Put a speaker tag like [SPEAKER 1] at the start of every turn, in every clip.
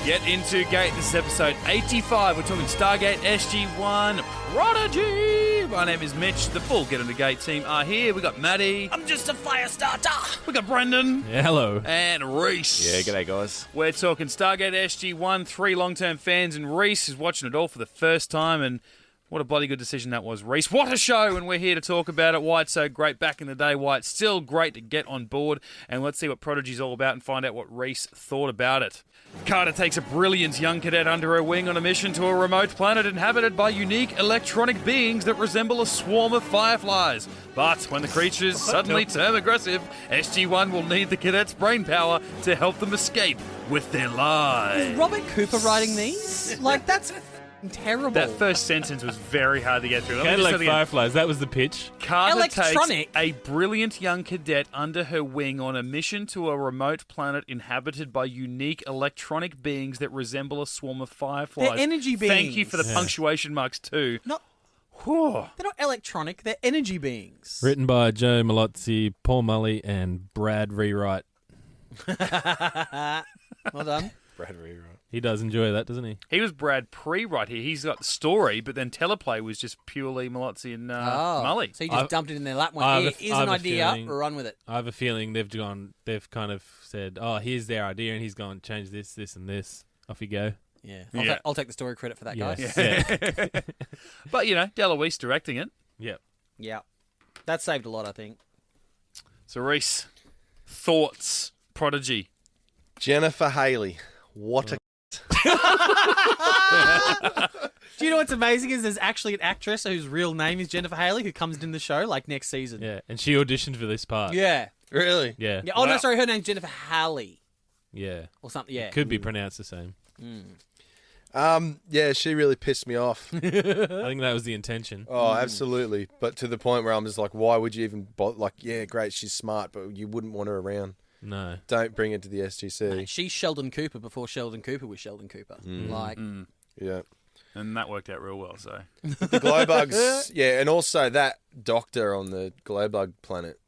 [SPEAKER 1] Get Into Geek. This is episode 85. We're talking Stargate SG-1 Prodigy. My name is Mitch. The full Get Into Geek team are here. We got Maddie.
[SPEAKER 2] I'm just a fire starter.
[SPEAKER 1] We got Brendan.
[SPEAKER 3] Yeah, hello.
[SPEAKER 1] And Rhys.
[SPEAKER 4] Yeah, g'day guys.
[SPEAKER 1] We're talking Stargate SG-1. 3 long-term fans, and Rhys is watching it all for the first time, and what a bloody good decision that was, Rhys. What a show, and we're here to talk about it, why it's so great back in the day, why it's still great to get on board, and let's see what Prodigy's all about and find out what Rhys thought about it. Carter takes a brilliant young cadet under her wing on a mission to a remote planet inhabited by unique electronic beings that resemble a swarm of fireflies. But when the creatures suddenly turn aggressive, SG-1 will need the cadet's brain power to help them escape with their lives.
[SPEAKER 2] Is Robert Cooper writing these? Like, that's terrible.
[SPEAKER 1] That first sentence was very hard to get through.
[SPEAKER 3] Kind of like fireflies. That was the pitch.
[SPEAKER 1] Carter
[SPEAKER 2] Electronic.
[SPEAKER 1] takes a brilliant young cadet under her wing on a mission to a remote planet inhabited by unique electronic beings that resemble a swarm of fireflies.
[SPEAKER 2] They're energy beings.
[SPEAKER 1] Thank you for the punctuation marks too.
[SPEAKER 2] Not,
[SPEAKER 1] Whew.
[SPEAKER 2] they're not electronic, they're energy beings.
[SPEAKER 3] Written by Joe Malozzi, Paul Mully, and Brad Rewrite.
[SPEAKER 2] Well done.
[SPEAKER 4] Brad Rewrite.
[SPEAKER 3] He does enjoy that, doesn't he?
[SPEAKER 1] He was Brad right here. He's got the story, but then teleplay was just purely Malozzi and Mully.
[SPEAKER 2] So you just dumped it in their lap and went, here's an idea, run with it.
[SPEAKER 3] I have a feeling they've kind of said, oh, here's their idea, and he's gone, change this, this, and this. Off you go.
[SPEAKER 2] Yeah. I'll take the story credit for that, guys.
[SPEAKER 3] Yeah.
[SPEAKER 1] But, DeLuise directing it.
[SPEAKER 3] Yep.
[SPEAKER 2] Yeah. That saved a lot, I think.
[SPEAKER 1] So, Rhys, thoughts, Prodigy.
[SPEAKER 4] Jennifer Haley. What a...
[SPEAKER 2] Do you know what's amazing is there's actually an actress whose real name is Jennifer Haley who comes in the show like next season.
[SPEAKER 3] Yeah, and she auditioned for this part.
[SPEAKER 2] Yeah.
[SPEAKER 4] Really?
[SPEAKER 3] Yeah.
[SPEAKER 2] Yeah. Oh, no, sorry, her name's Jennifer Halley
[SPEAKER 3] Yeah.
[SPEAKER 2] or something. Yeah.
[SPEAKER 3] Could be pronounced the same.
[SPEAKER 4] Yeah, she really pissed me off.
[SPEAKER 3] I think that was the intention.
[SPEAKER 4] Oh, absolutely. But to the point where I'm just like, why would you even bother? Like, yeah, great, she's smart, but you wouldn't want her around.
[SPEAKER 3] No.
[SPEAKER 4] Don't bring her to the SGC.
[SPEAKER 2] Mate, she's Sheldon Cooper before Sheldon Cooper was Sheldon Cooper.
[SPEAKER 4] Yeah.
[SPEAKER 1] And that worked out real well, so.
[SPEAKER 4] The glowbugs, yeah, and also that doctor on the glowbug planet.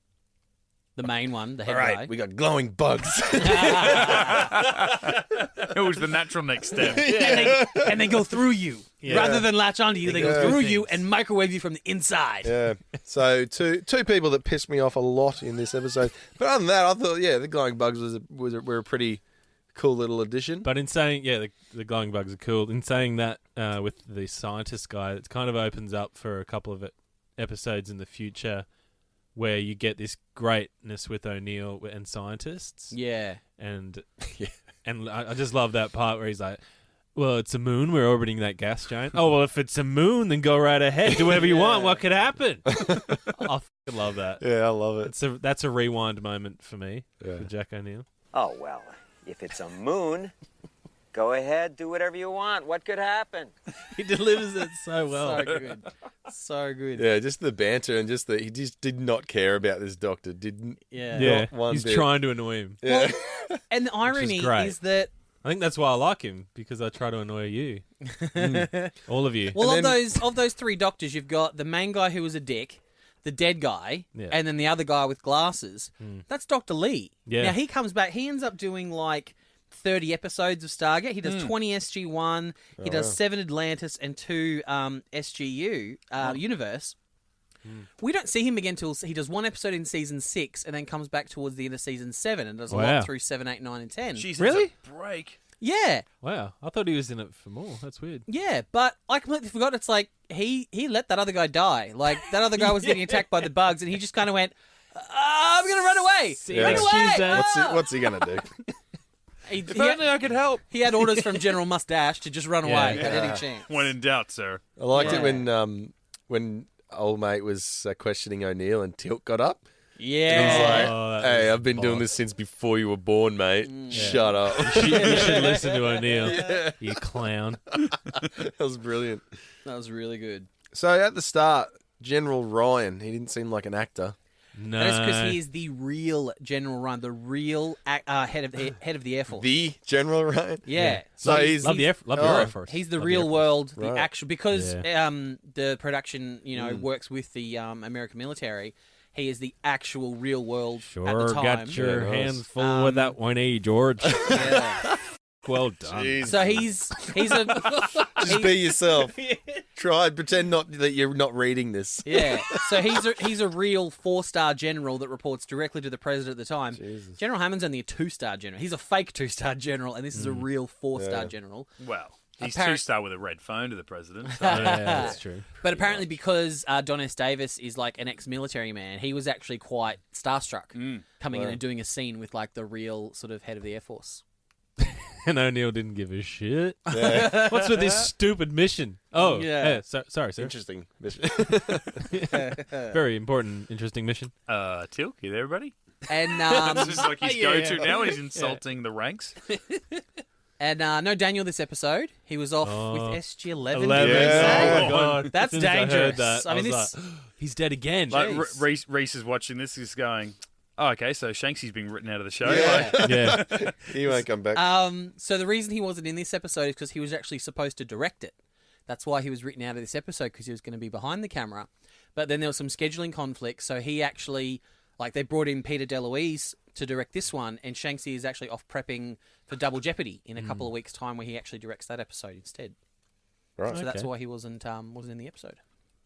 [SPEAKER 2] The main one, the head
[SPEAKER 4] All right,
[SPEAKER 2] guy.
[SPEAKER 4] we got glowing bugs.
[SPEAKER 1] It was the natural next step.
[SPEAKER 2] And they go through you.
[SPEAKER 3] Yeah.
[SPEAKER 2] Rather than latch onto you, they go
[SPEAKER 4] Yeah.
[SPEAKER 2] through you and microwave you from the inside.
[SPEAKER 4] Yeah. So two people that pissed me off a lot in this episode. But other than that, I thought, yeah, the glowing bugs were a pretty cool little addition.
[SPEAKER 3] But in saying, the glowing bugs are cool. In saying that with the scientist guy, it kind of opens up for a couple of episodes in the future where you get this greatness with O'Neill and scientists.
[SPEAKER 2] Yeah.
[SPEAKER 3] And and I just love that part where he's like, well, it's a moon. We're orbiting that gas giant. Oh, well, if it's a moon, then go right ahead. Do whatever you want. What could happen? I fucking love that.
[SPEAKER 4] Yeah, I love it.
[SPEAKER 3] That's a rewind moment for me,
[SPEAKER 4] Yeah.
[SPEAKER 3] for Jack O'Neill.
[SPEAKER 5] Oh, well, if it's a moon, go ahead, do whatever you want. What could happen?
[SPEAKER 3] He delivers it so well.
[SPEAKER 2] So good. So good.
[SPEAKER 4] Yeah, just the banter and just he just did not care about this doctor. Didn't.
[SPEAKER 2] Yeah.
[SPEAKER 3] Yeah,
[SPEAKER 4] Not one
[SPEAKER 3] he's
[SPEAKER 4] bit.
[SPEAKER 3] trying to annoy him.
[SPEAKER 4] Yeah.
[SPEAKER 2] And the irony
[SPEAKER 3] great.
[SPEAKER 2] is that
[SPEAKER 3] I think that's why I like him, because I try to annoy you. All of you.
[SPEAKER 2] well,
[SPEAKER 4] And
[SPEAKER 2] of those three doctors, you've got the main guy who was a dick, the dead guy,
[SPEAKER 3] Yeah.
[SPEAKER 2] and then the other guy with glasses. That's Dr. Lee.
[SPEAKER 3] Yeah.
[SPEAKER 2] Now he comes back. He ends up doing like 30 episodes of Stargate. He does 20 SG-1. He does 7 Atlantis and 2 SGU universe. We don't see him again till he does 1 episode in season 6 and then comes back towards the end of season 7 and does a
[SPEAKER 3] Wow.
[SPEAKER 2] lot through 7, 8, 9, and 10.
[SPEAKER 1] Jesus,
[SPEAKER 3] Really?
[SPEAKER 1] a break.
[SPEAKER 2] Yeah.
[SPEAKER 3] Wow, I thought he was in it for more. That's weird.
[SPEAKER 2] Yeah, but I completely forgot. It's like he let that other guy die. Like that other guy was getting attacked by the bugs, and he just kind of went, "I'm gonna run away,
[SPEAKER 3] See
[SPEAKER 2] run
[SPEAKER 3] you
[SPEAKER 2] away!"
[SPEAKER 3] next Tuesday.
[SPEAKER 4] What's he gonna do?
[SPEAKER 1] If only I could help.
[SPEAKER 2] He had orders from General Mustache to just run away at any chance.
[SPEAKER 1] When in doubt, sir.
[SPEAKER 4] I liked
[SPEAKER 2] Yeah.
[SPEAKER 4] it when old mate was questioning O'Neill and Tilt got up.
[SPEAKER 2] Yeah.
[SPEAKER 4] He's like,
[SPEAKER 3] Oh, that
[SPEAKER 4] hey,
[SPEAKER 3] was
[SPEAKER 4] I've been doing
[SPEAKER 3] boss.
[SPEAKER 4] this since before you were born, mate. Shut up.
[SPEAKER 3] You should listen to O'Neill, you clown.
[SPEAKER 4] That was brilliant.
[SPEAKER 2] That was really good.
[SPEAKER 4] So at the start, General Ryan, he didn't seem like an actor.
[SPEAKER 3] No.
[SPEAKER 2] That is because he is the real General Ryan, the real head of the Air Force.
[SPEAKER 4] The General Ryan?
[SPEAKER 2] Yeah.
[SPEAKER 4] So he's...
[SPEAKER 3] Love your
[SPEAKER 4] Oh.
[SPEAKER 3] Air Force.
[SPEAKER 2] He's the
[SPEAKER 3] Love
[SPEAKER 2] real
[SPEAKER 3] Air Force.
[SPEAKER 2] world, the
[SPEAKER 4] Right.
[SPEAKER 2] actual, because
[SPEAKER 3] Yeah.
[SPEAKER 2] the production, works with the American military. He is the actual real world at the
[SPEAKER 3] Sure,
[SPEAKER 2] time.
[SPEAKER 3] got your
[SPEAKER 4] Yeah, nice.
[SPEAKER 3] hands full with that one, George.
[SPEAKER 2] Yeah.
[SPEAKER 3] Fuck, well done.
[SPEAKER 4] Jeez.
[SPEAKER 2] So he's a
[SPEAKER 4] Just be yourself. Try pretend not that you're not reading this.
[SPEAKER 2] yeah. So he's a real 4-star general that reports directly to the president at the time.
[SPEAKER 4] Jesus.
[SPEAKER 2] General Hammond's only a 2-star general. He's a fake 2-star general, and this is a real 4-star general.
[SPEAKER 1] Well, he's
[SPEAKER 2] Apparent-
[SPEAKER 1] 2-star with a red phone to the president. So.
[SPEAKER 3] Yeah, that's true.
[SPEAKER 2] But apparently, because Don S. Davis is like an ex-military man, he was actually quite starstruck coming in and doing a scene with like the real sort of head of the Air Force.
[SPEAKER 3] And O'Neill didn't give a shit.
[SPEAKER 4] Yeah.
[SPEAKER 3] What's with this stupid mission? Oh,
[SPEAKER 2] Yeah.
[SPEAKER 3] sorry, sir.
[SPEAKER 4] Interesting.
[SPEAKER 3] Very important, interesting mission.
[SPEAKER 1] Tilk, you there, everybody?
[SPEAKER 2] And
[SPEAKER 1] This is like his go-to now when he's insulting the ranks.
[SPEAKER 2] and no Daniel this episode. He was off with SG-11.
[SPEAKER 3] 11.
[SPEAKER 4] Yeah.
[SPEAKER 3] Oh my god,
[SPEAKER 2] That's
[SPEAKER 3] As soon as I heard
[SPEAKER 2] dangerous.
[SPEAKER 3] that,
[SPEAKER 2] I mean,
[SPEAKER 3] was
[SPEAKER 2] this-
[SPEAKER 3] like, he's dead again.
[SPEAKER 1] Like
[SPEAKER 2] Jeez.
[SPEAKER 1] Rhys is watching this, he's going, oh, okay, so Shanksy's been written out of the show.
[SPEAKER 4] Yeah.
[SPEAKER 1] Like,
[SPEAKER 3] Yeah,
[SPEAKER 4] He won't come back.
[SPEAKER 2] So the reason he wasn't in this episode is because he was actually supposed to direct it. That's why he was written out of this episode, because he was going to be behind the camera. But then there was some scheduling conflicts, so he actually, like, they brought in Peter DeLuise to direct this one, and Shanksy is actually off prepping for Double Jeopardy in a couple of weeks' time, where he actually directs that episode instead.
[SPEAKER 4] Right.
[SPEAKER 2] So that's
[SPEAKER 3] Okay.
[SPEAKER 2] why he wasn't in the episode.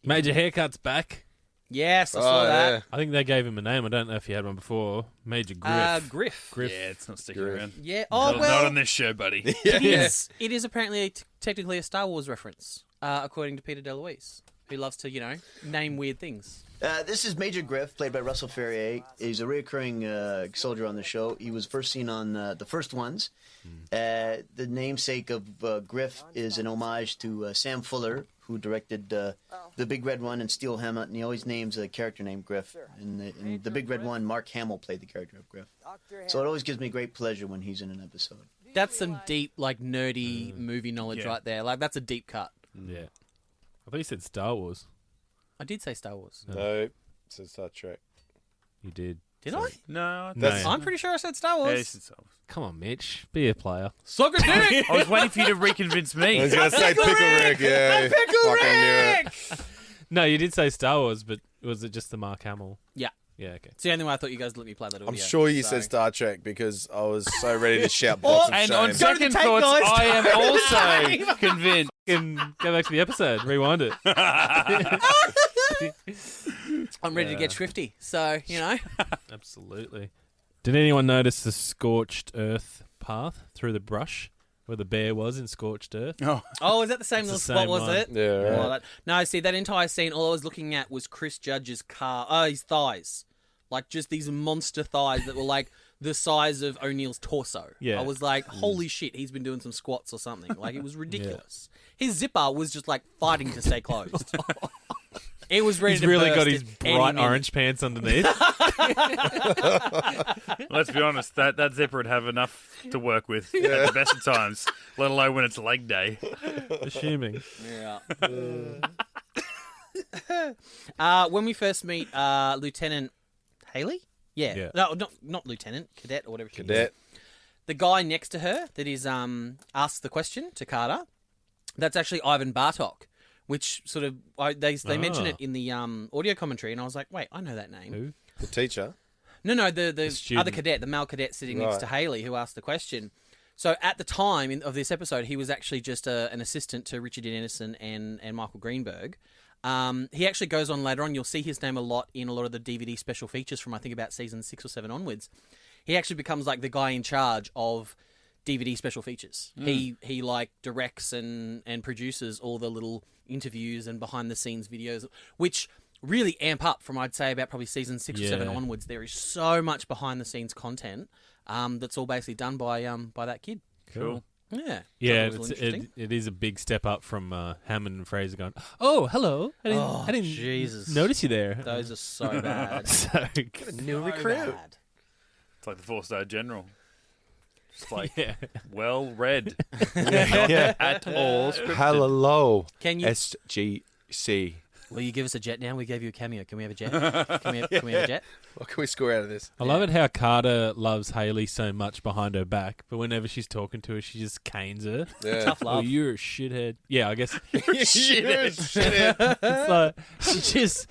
[SPEAKER 3] Major Haircut's back.
[SPEAKER 2] Yes, I saw that.
[SPEAKER 3] I think they gave him a name. I don't know if you had one before. Major Griff.
[SPEAKER 2] Griff.
[SPEAKER 3] Griff.
[SPEAKER 1] yeah, it's not sticking
[SPEAKER 4] Griff.
[SPEAKER 1] around.
[SPEAKER 2] Yeah.
[SPEAKER 1] Not,
[SPEAKER 2] Oh
[SPEAKER 1] not
[SPEAKER 2] well.
[SPEAKER 1] on this show, buddy.
[SPEAKER 2] It is apparently technically a Star Wars reference, according to Peter DeLuise, who loves to name weird things.
[SPEAKER 6] This is Major Griff, played by Russell Ferrier. He's a recurring soldier on the show. He was first seen on the first ones. The namesake of Griff is an homage to Sam Fuller, who directed The Big Red One and Steel Helmet, and he always names a character named Griff. In the Big Red One, Mark Hamill played the character of Griff. So it always gives me great pleasure when he's in an episode.
[SPEAKER 2] That's some deep, like, nerdy movie knowledge
[SPEAKER 1] Yeah.
[SPEAKER 2] right there. Like, that's a deep cut.
[SPEAKER 3] Yeah. I thought you said Star Wars.
[SPEAKER 2] I did say Star Wars.
[SPEAKER 4] No, it's Star Trek.
[SPEAKER 3] You did.
[SPEAKER 2] Did I?
[SPEAKER 1] No,
[SPEAKER 4] That's-
[SPEAKER 2] I'm pretty sure I said Star
[SPEAKER 1] Yeah,
[SPEAKER 2] Wars.
[SPEAKER 1] he said so.
[SPEAKER 3] Come on, Mitch. Be a player.
[SPEAKER 2] Suck a dick!
[SPEAKER 1] I was waiting for you to reconvince
[SPEAKER 4] I
[SPEAKER 1] me.
[SPEAKER 4] was going to say Pickle Rick, yeah. Fucking knew it.
[SPEAKER 3] No, you did say Star Wars, but was it just the Mark Hamill?
[SPEAKER 2] Yeah.
[SPEAKER 3] Yeah, okay.
[SPEAKER 2] It's the only way I thought you guys let me play that audio.
[SPEAKER 4] I'm sure you
[SPEAKER 2] so.
[SPEAKER 4] said Star Trek because I was so ready to shout box of
[SPEAKER 1] And
[SPEAKER 4] shame.
[SPEAKER 1] on
[SPEAKER 2] Go to
[SPEAKER 1] second
[SPEAKER 2] the tape,
[SPEAKER 1] thoughts,
[SPEAKER 2] guys.
[SPEAKER 1] I am also convinced.
[SPEAKER 3] Can go back to the episode. Rewind it.
[SPEAKER 2] I'm ready to get swifty, so,
[SPEAKER 3] Absolutely. Did anyone notice the scorched earth path through the brush where the bear was in scorched earth?
[SPEAKER 2] Oh, is that the same
[SPEAKER 3] It's
[SPEAKER 2] little
[SPEAKER 3] the
[SPEAKER 2] spot,
[SPEAKER 3] same
[SPEAKER 2] was
[SPEAKER 3] one.
[SPEAKER 2] it?
[SPEAKER 4] Yeah, right.
[SPEAKER 2] Oh, no, see, that entire scene, all I was looking at was Chris Judge's his thighs. Like, just these monster thighs that were, like, the size of O'Neill's torso.
[SPEAKER 3] Yeah.
[SPEAKER 2] I was like, holy shit, he's been doing some squats or something. Like, it was ridiculous. His zipper was just, like, fighting to stay closed. It was ready
[SPEAKER 3] He's
[SPEAKER 2] to
[SPEAKER 3] really
[SPEAKER 2] burst
[SPEAKER 3] got his
[SPEAKER 2] at any
[SPEAKER 3] bright
[SPEAKER 2] minute.
[SPEAKER 3] orange pants underneath.
[SPEAKER 1] Let's be honest, that zipper would have enough to work with at the best of times, let alone when it's leg day.
[SPEAKER 3] Assuming.
[SPEAKER 2] Yeah. When we first meet Lieutenant Haley? Yeah. No, not Lieutenant, Cadet or whatever she is.
[SPEAKER 4] Cadet.
[SPEAKER 2] The guy next to her that is asks the question to Carter, that's actually Ivan Bartok, which sort of they mention it in the audio commentary, and I was like, wait, I know that name.
[SPEAKER 3] Who?
[SPEAKER 4] The teacher.
[SPEAKER 2] No, the other
[SPEAKER 3] student.
[SPEAKER 2] cadet, the male cadet sitting next
[SPEAKER 4] Right.
[SPEAKER 2] to Haley, who asked the question. So at the time of this episode, he was actually just an assistant to Richard Dean Anderson and Michael Greenberg. He actually goes on later on. You'll see his name a lot in a lot of the DVD special features from I think about season 6 or 7 onwards. He actually becomes like the guy in charge of DVD special features. He like directs and produces all the little interviews and behind the scenes videos, which really amp up from I'd say about probably season 6 or 7
[SPEAKER 3] Yeah.
[SPEAKER 2] onwards. There is so much behind the scenes content that's all basically done by that kid.
[SPEAKER 1] Cool.
[SPEAKER 2] Yeah.
[SPEAKER 3] Yeah,
[SPEAKER 2] So that was interesting.
[SPEAKER 3] it is a big step up from Hammond and Fraser going, oh, hello. I didn't
[SPEAKER 2] Jesus.
[SPEAKER 3] notice you there.
[SPEAKER 2] Those are so bad.
[SPEAKER 3] So,
[SPEAKER 4] New
[SPEAKER 2] So
[SPEAKER 4] recruit.
[SPEAKER 2] bad.
[SPEAKER 1] It's like the 4-star general. Just like,
[SPEAKER 3] yeah.
[SPEAKER 1] well read.
[SPEAKER 4] Yeah.
[SPEAKER 1] At all scripted.
[SPEAKER 4] Hello,
[SPEAKER 2] Can you?
[SPEAKER 4] SGC.
[SPEAKER 2] Will you give us a jet now? We gave you a cameo. Can we have a jet? Can we have a jet?
[SPEAKER 4] What can we score out of this?
[SPEAKER 3] I love it how Carter loves Haley so much behind her back, but whenever she's talking to her, she just canes her.
[SPEAKER 4] Yeah.
[SPEAKER 2] Tough
[SPEAKER 3] Oh,
[SPEAKER 2] love.
[SPEAKER 3] you're a shithead. Yeah, I guess
[SPEAKER 4] Shit.
[SPEAKER 3] it's like she just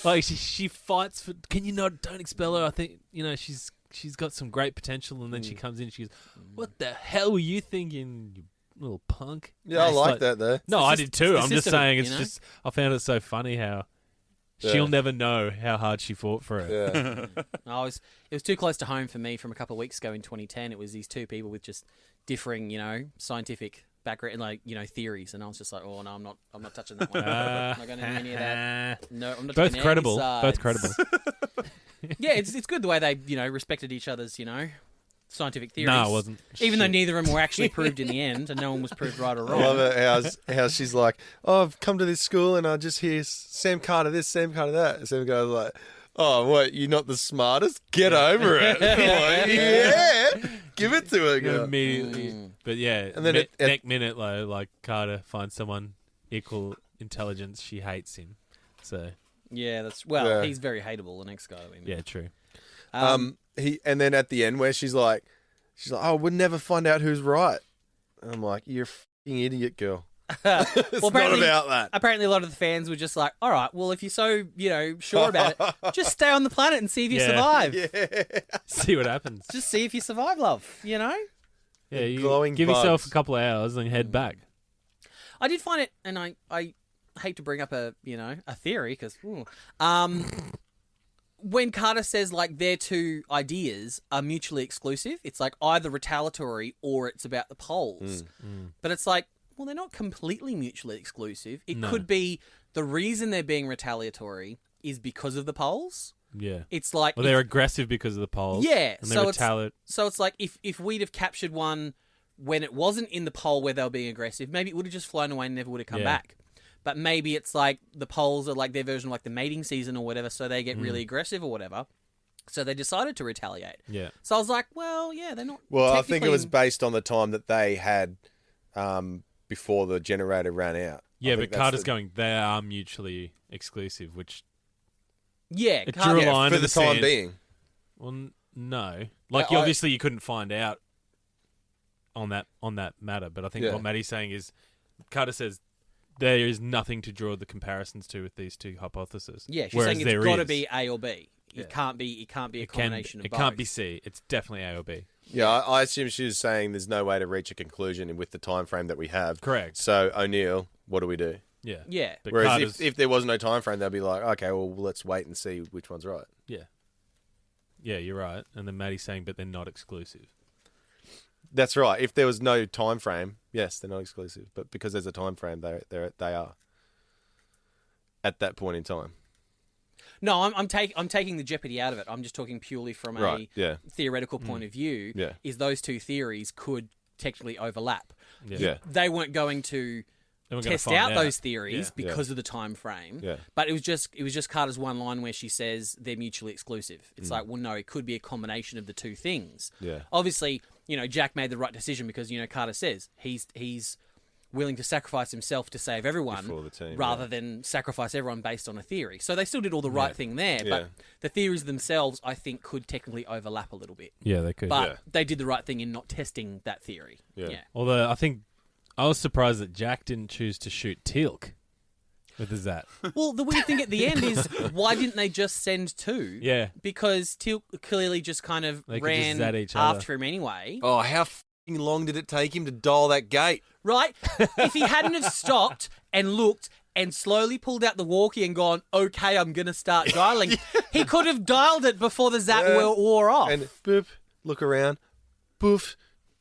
[SPEAKER 3] like she fights for. Can you not? Don't expel her. I think she's she's got some great potential, and then she comes in and she goes, "What the hell were you thinking, you little punk?"
[SPEAKER 4] Yeah, I
[SPEAKER 3] It's
[SPEAKER 4] like that though.
[SPEAKER 3] No, I did too. I'm just
[SPEAKER 2] system,
[SPEAKER 3] saying, it's
[SPEAKER 2] you know?
[SPEAKER 3] just I found it so funny how she'll never know how hard she fought for it.
[SPEAKER 4] Yeah.
[SPEAKER 2] It was too close to home for me from a couple of weeks ago in 2010. It was these two people with just differing, scientific background, theories, and I was just like, oh no, I'm not touching that one. I'm not going to do any of that. No, I'm not.
[SPEAKER 3] Both
[SPEAKER 2] taking any
[SPEAKER 3] credible.
[SPEAKER 2] sides.
[SPEAKER 3] Both credible.
[SPEAKER 2] Yeah, it's good the way they respected each other's scientific theories.
[SPEAKER 3] No, it wasn't.
[SPEAKER 2] Even though neither of them were actually proved in the end, and no one was proved right or
[SPEAKER 4] I
[SPEAKER 2] wrong.
[SPEAKER 4] love it how she's like, oh, I've come to this school and I just hear Sam Carter this, Sam Carter that. And Sam Carter's like, oh, what, you're not the smartest? Get over it. Like, yeah, give it to her, girl.
[SPEAKER 3] Immediately. But yeah,
[SPEAKER 4] And then
[SPEAKER 3] next minute, like Carter finds someone equal intelligence, she hates him. So
[SPEAKER 2] Yeah, he's very hateable. The next guy we met.
[SPEAKER 3] yeah, true.
[SPEAKER 4] And then at the end where she's like, oh, we'll never find out who's right. And I'm like, you're a fucking idiot, girl. It's not about that.
[SPEAKER 2] Apparently, a lot of the fans were just like, "All right, well, if you're so sure about it, just stay on the planet and see if you survive.
[SPEAKER 4] Yeah.
[SPEAKER 3] See what happens.
[SPEAKER 2] Just see if you survive, love.
[SPEAKER 3] Yeah, you
[SPEAKER 4] glowing
[SPEAKER 3] give
[SPEAKER 4] bugs.
[SPEAKER 3] yourself a couple of hours and head back.
[SPEAKER 2] I did find it, and I hate to bring up a theory because when Carter says like their two ideas are mutually exclusive, it's like either retaliatory or it's about the poles. But it's like, well, they're not completely mutually exclusive. It could be the reason they're being retaliatory is because of the poles.
[SPEAKER 3] Yeah.
[SPEAKER 2] It's like
[SPEAKER 3] Well, they're aggressive because of the poles.
[SPEAKER 2] Yeah,
[SPEAKER 3] And they're retaliate.
[SPEAKER 2] So it's like if we'd have captured one when it wasn't in the pole where they were being aggressive, maybe it would have just flown away and never would have come back. But maybe it's like the poles are like their version of like the mating season or whatever, so they get really aggressive or whatever. So they decided to retaliate.
[SPEAKER 3] Yeah.
[SPEAKER 2] So I was like, well, yeah, they're not.
[SPEAKER 4] Well, I think it was
[SPEAKER 2] technically-
[SPEAKER 4] based on the time that they had before the generator ran out.
[SPEAKER 3] Yeah,
[SPEAKER 4] I
[SPEAKER 3] but
[SPEAKER 4] think that's
[SPEAKER 3] Carter's going, they are mutually exclusive, which
[SPEAKER 2] Yeah,
[SPEAKER 3] it
[SPEAKER 2] Carter-
[SPEAKER 3] drew a line
[SPEAKER 4] for
[SPEAKER 3] in
[SPEAKER 4] the time
[SPEAKER 3] sand.
[SPEAKER 4] being.
[SPEAKER 3] Well, no. Like,
[SPEAKER 4] I-
[SPEAKER 3] obviously you couldn't find out on that matter, but I think
[SPEAKER 4] Yeah.
[SPEAKER 3] what Maddie's saying is, Carter says there is nothing to draw the comparisons to with these two hypotheses.
[SPEAKER 2] Yeah, she's
[SPEAKER 3] whereas
[SPEAKER 2] saying it's
[SPEAKER 3] there
[SPEAKER 2] got to
[SPEAKER 3] is.
[SPEAKER 2] be A or B.
[SPEAKER 3] Yeah.
[SPEAKER 2] It can't be a combination of
[SPEAKER 3] It
[SPEAKER 2] both.
[SPEAKER 3] can't be C. It's definitely A or B.
[SPEAKER 4] Yeah, I assume she was saying there's no way to reach a conclusion with the time frame that we have.
[SPEAKER 3] Correct.
[SPEAKER 4] So O'Neill, what do we do?
[SPEAKER 3] Yeah.
[SPEAKER 2] Yeah.
[SPEAKER 3] But
[SPEAKER 4] Whereas
[SPEAKER 3] Carter's,
[SPEAKER 4] if there was no time frame, they'd be like, okay, well, let's wait and see which one's right.
[SPEAKER 3] yeah, you're right. And then Maddie's saying, but they're not exclusive.
[SPEAKER 4] That's right. If there was no time frame, yes, they're not exclusive. But because there's a time frame, they are at that point in time.
[SPEAKER 2] No, I'm taking the jeopardy out of it. I'm just talking purely from
[SPEAKER 4] Right,
[SPEAKER 2] a
[SPEAKER 4] yeah.
[SPEAKER 2] theoretical point of view.
[SPEAKER 4] Yeah.
[SPEAKER 2] Is those two theories could technically overlap.
[SPEAKER 4] Yeah.
[SPEAKER 2] They weren't going to
[SPEAKER 3] Then we're gonna
[SPEAKER 2] test
[SPEAKER 3] find
[SPEAKER 2] out those theories
[SPEAKER 3] Yeah.
[SPEAKER 2] because of the time frame.
[SPEAKER 4] Yeah.
[SPEAKER 2] But it was just Carter's one line where she says they're mutually exclusive. It's
[SPEAKER 3] Mm.
[SPEAKER 2] like, well, no, it could be a combination of the two things.
[SPEAKER 4] Yeah.
[SPEAKER 2] Obviously, Jack made the right decision because Carter says he's willing to sacrifice himself to save everyone
[SPEAKER 4] For the team,
[SPEAKER 2] rather
[SPEAKER 4] yeah.
[SPEAKER 2] than sacrifice everyone based on a theory. So they still did all the right thing there,
[SPEAKER 4] Yeah.
[SPEAKER 2] but the theories themselves, I think, could technically overlap a little bit.
[SPEAKER 3] Yeah, they could.
[SPEAKER 2] But
[SPEAKER 4] Yeah.
[SPEAKER 2] they did the right thing in not testing that theory.
[SPEAKER 4] Yeah.
[SPEAKER 3] Although I think I was surprised that Jack didn't choose to shoot Teal'c with the Zat.
[SPEAKER 2] Well, the weird thing at the end is, why didn't they just send two?
[SPEAKER 3] Yeah.
[SPEAKER 2] Because Teal'c clearly just kind of
[SPEAKER 3] They could just
[SPEAKER 2] ran
[SPEAKER 3] zat each other.
[SPEAKER 2] after him anyway.
[SPEAKER 4] Oh, how fucking long did it take him to dial that gate?
[SPEAKER 2] Right? If he hadn't have stopped and looked and slowly pulled out the walkie and gone, okay, I'm going to start dialing, he could have dialed it before the Zat wore off.
[SPEAKER 4] And boop, look around, poof,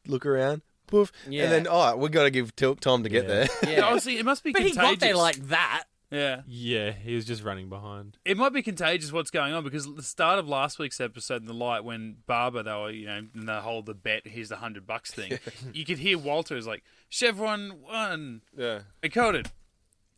[SPEAKER 4] look around, poof.
[SPEAKER 2] Yeah.
[SPEAKER 4] And then, we got to give Tilk time to get there.
[SPEAKER 2] yeah.
[SPEAKER 1] Honestly, it must be
[SPEAKER 2] But he
[SPEAKER 1] contagious.
[SPEAKER 2] got there like that.
[SPEAKER 1] Yeah.
[SPEAKER 3] Yeah, he was just running behind.
[SPEAKER 1] It might be contagious what's going on because at the start of last week's episode in the light when Barbara, they were, in the bet, here's the $100 thing, you could hear Walter is like, Chevron 1,
[SPEAKER 4] Yeah.
[SPEAKER 1] encoded.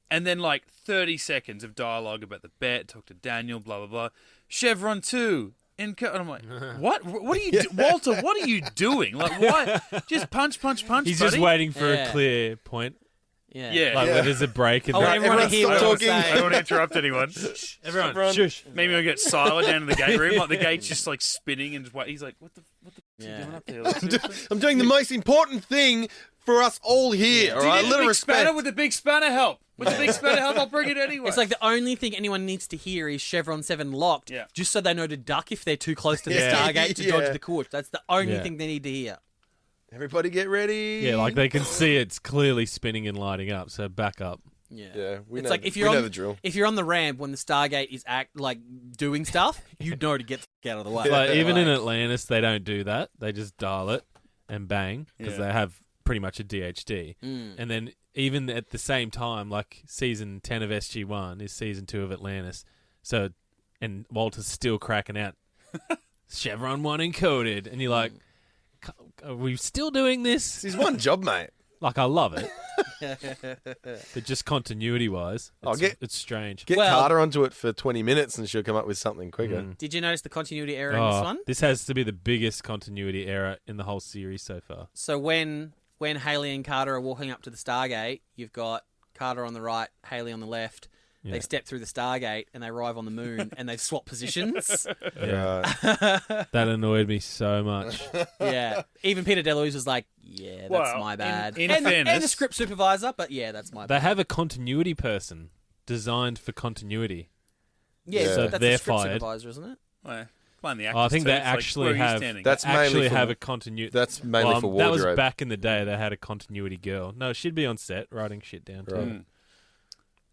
[SPEAKER 1] And then like 30 seconds of dialogue about the bet, talk to Daniel, blah, blah, blah. Chevron 2, encoded. And I'm like, what? What are you Walter, what are you doing? Like, why? Just punch,
[SPEAKER 3] He's
[SPEAKER 1] buddy.
[SPEAKER 3] just waiting for
[SPEAKER 2] Yeah.
[SPEAKER 3] a clear point.
[SPEAKER 2] Yeah.
[SPEAKER 1] Yeah.
[SPEAKER 3] Like when there's a break and
[SPEAKER 2] Oh,
[SPEAKER 3] then-
[SPEAKER 2] everyone
[SPEAKER 4] everyone
[SPEAKER 2] hear
[SPEAKER 4] stop
[SPEAKER 2] what I'm
[SPEAKER 4] talking.
[SPEAKER 1] I
[SPEAKER 2] saying.
[SPEAKER 1] don't want to interrupt anyone.
[SPEAKER 3] everyone shush.
[SPEAKER 1] Maybe we'll get silent down in the gate room. Like the gate's just like spinning and just wait. He's like, what the
[SPEAKER 2] Yeah.
[SPEAKER 1] you doing up there? Like, seriously?
[SPEAKER 4] I'm doing the most important thing for us all here, all right?
[SPEAKER 1] Do
[SPEAKER 4] A little
[SPEAKER 1] big spanner
[SPEAKER 4] respect.
[SPEAKER 1] with the big spanner help. What's the big spell of health? I'll bring it anyway.
[SPEAKER 2] It's like the only thing anyone needs to hear is Chevron 7 locked,
[SPEAKER 1] Yeah.
[SPEAKER 2] just so they know to duck if they're too close to the
[SPEAKER 4] Yeah.
[SPEAKER 2] Stargate to
[SPEAKER 4] Yeah.
[SPEAKER 2] dodge the court. That's the only
[SPEAKER 3] Yeah.
[SPEAKER 2] thing they need to hear.
[SPEAKER 4] Everybody get ready.
[SPEAKER 3] Yeah, like they can see it's clearly spinning and lighting up, so back up.
[SPEAKER 2] Yeah,
[SPEAKER 4] Yeah, we
[SPEAKER 2] it's
[SPEAKER 4] know
[SPEAKER 2] like
[SPEAKER 4] the-
[SPEAKER 2] if
[SPEAKER 4] we
[SPEAKER 2] you're
[SPEAKER 4] know
[SPEAKER 2] on
[SPEAKER 4] the drill.
[SPEAKER 2] if you're on the ramp when the Stargate is doing stuff, you know to get the f- out of the way.
[SPEAKER 3] Like, even in Atlantis, they don't do that. They just dial it and bang because
[SPEAKER 1] Yeah.
[SPEAKER 3] they have pretty much a DHD.
[SPEAKER 2] Mm.
[SPEAKER 3] And then even at the same time, like season 10 of SG1 is season 2 of Atlantis. So, and Walter's still cracking out. Chevron 1 encoded. And you're like, are we still doing this?
[SPEAKER 4] It's his one job, mate.
[SPEAKER 3] Like, I love it. But just continuity-wise,
[SPEAKER 4] Oh,
[SPEAKER 3] it's strange.
[SPEAKER 4] Get
[SPEAKER 2] Well-
[SPEAKER 4] Carter onto it for 20 minutes and she'll come up with something quicker.
[SPEAKER 3] Mm.
[SPEAKER 2] Did you notice the continuity error in
[SPEAKER 3] Oh,
[SPEAKER 2] this one?
[SPEAKER 3] this has to be the biggest continuity error in the whole series so far.
[SPEAKER 2] So when Haley and Carter are walking up to the Stargate, you've got Carter on the right, Haley on the left.
[SPEAKER 3] Yeah.
[SPEAKER 2] They step through the Stargate and they arrive on the moon and they've swapped positions.
[SPEAKER 3] Yeah.
[SPEAKER 4] Right.
[SPEAKER 3] That annoyed me so much.
[SPEAKER 2] Yeah. Even Peter DeLuise was like, yeah, that's
[SPEAKER 1] Well,
[SPEAKER 2] my bad.
[SPEAKER 1] in
[SPEAKER 2] and the
[SPEAKER 1] fairness-
[SPEAKER 2] script supervisor, but yeah, that's my
[SPEAKER 3] They
[SPEAKER 2] bad.
[SPEAKER 3] have a continuity person designed for continuity.
[SPEAKER 2] Yeah,
[SPEAKER 4] So
[SPEAKER 2] that's
[SPEAKER 3] they're
[SPEAKER 2] the script
[SPEAKER 3] fired.
[SPEAKER 2] supervisor, isn't it?
[SPEAKER 1] Well, blame the
[SPEAKER 3] Oh,
[SPEAKER 1] actors
[SPEAKER 3] I think
[SPEAKER 1] too.
[SPEAKER 3] they
[SPEAKER 1] It's like,
[SPEAKER 3] actually
[SPEAKER 1] where are you
[SPEAKER 3] have.
[SPEAKER 1] standing?
[SPEAKER 4] That's
[SPEAKER 3] they actually
[SPEAKER 4] mainly for-
[SPEAKER 3] have a continuity.
[SPEAKER 4] That's mainly for
[SPEAKER 3] That was
[SPEAKER 4] wardrobe.
[SPEAKER 3] back in the day. They had a continuity girl. No, she'd be on set writing shit down too.
[SPEAKER 4] Right.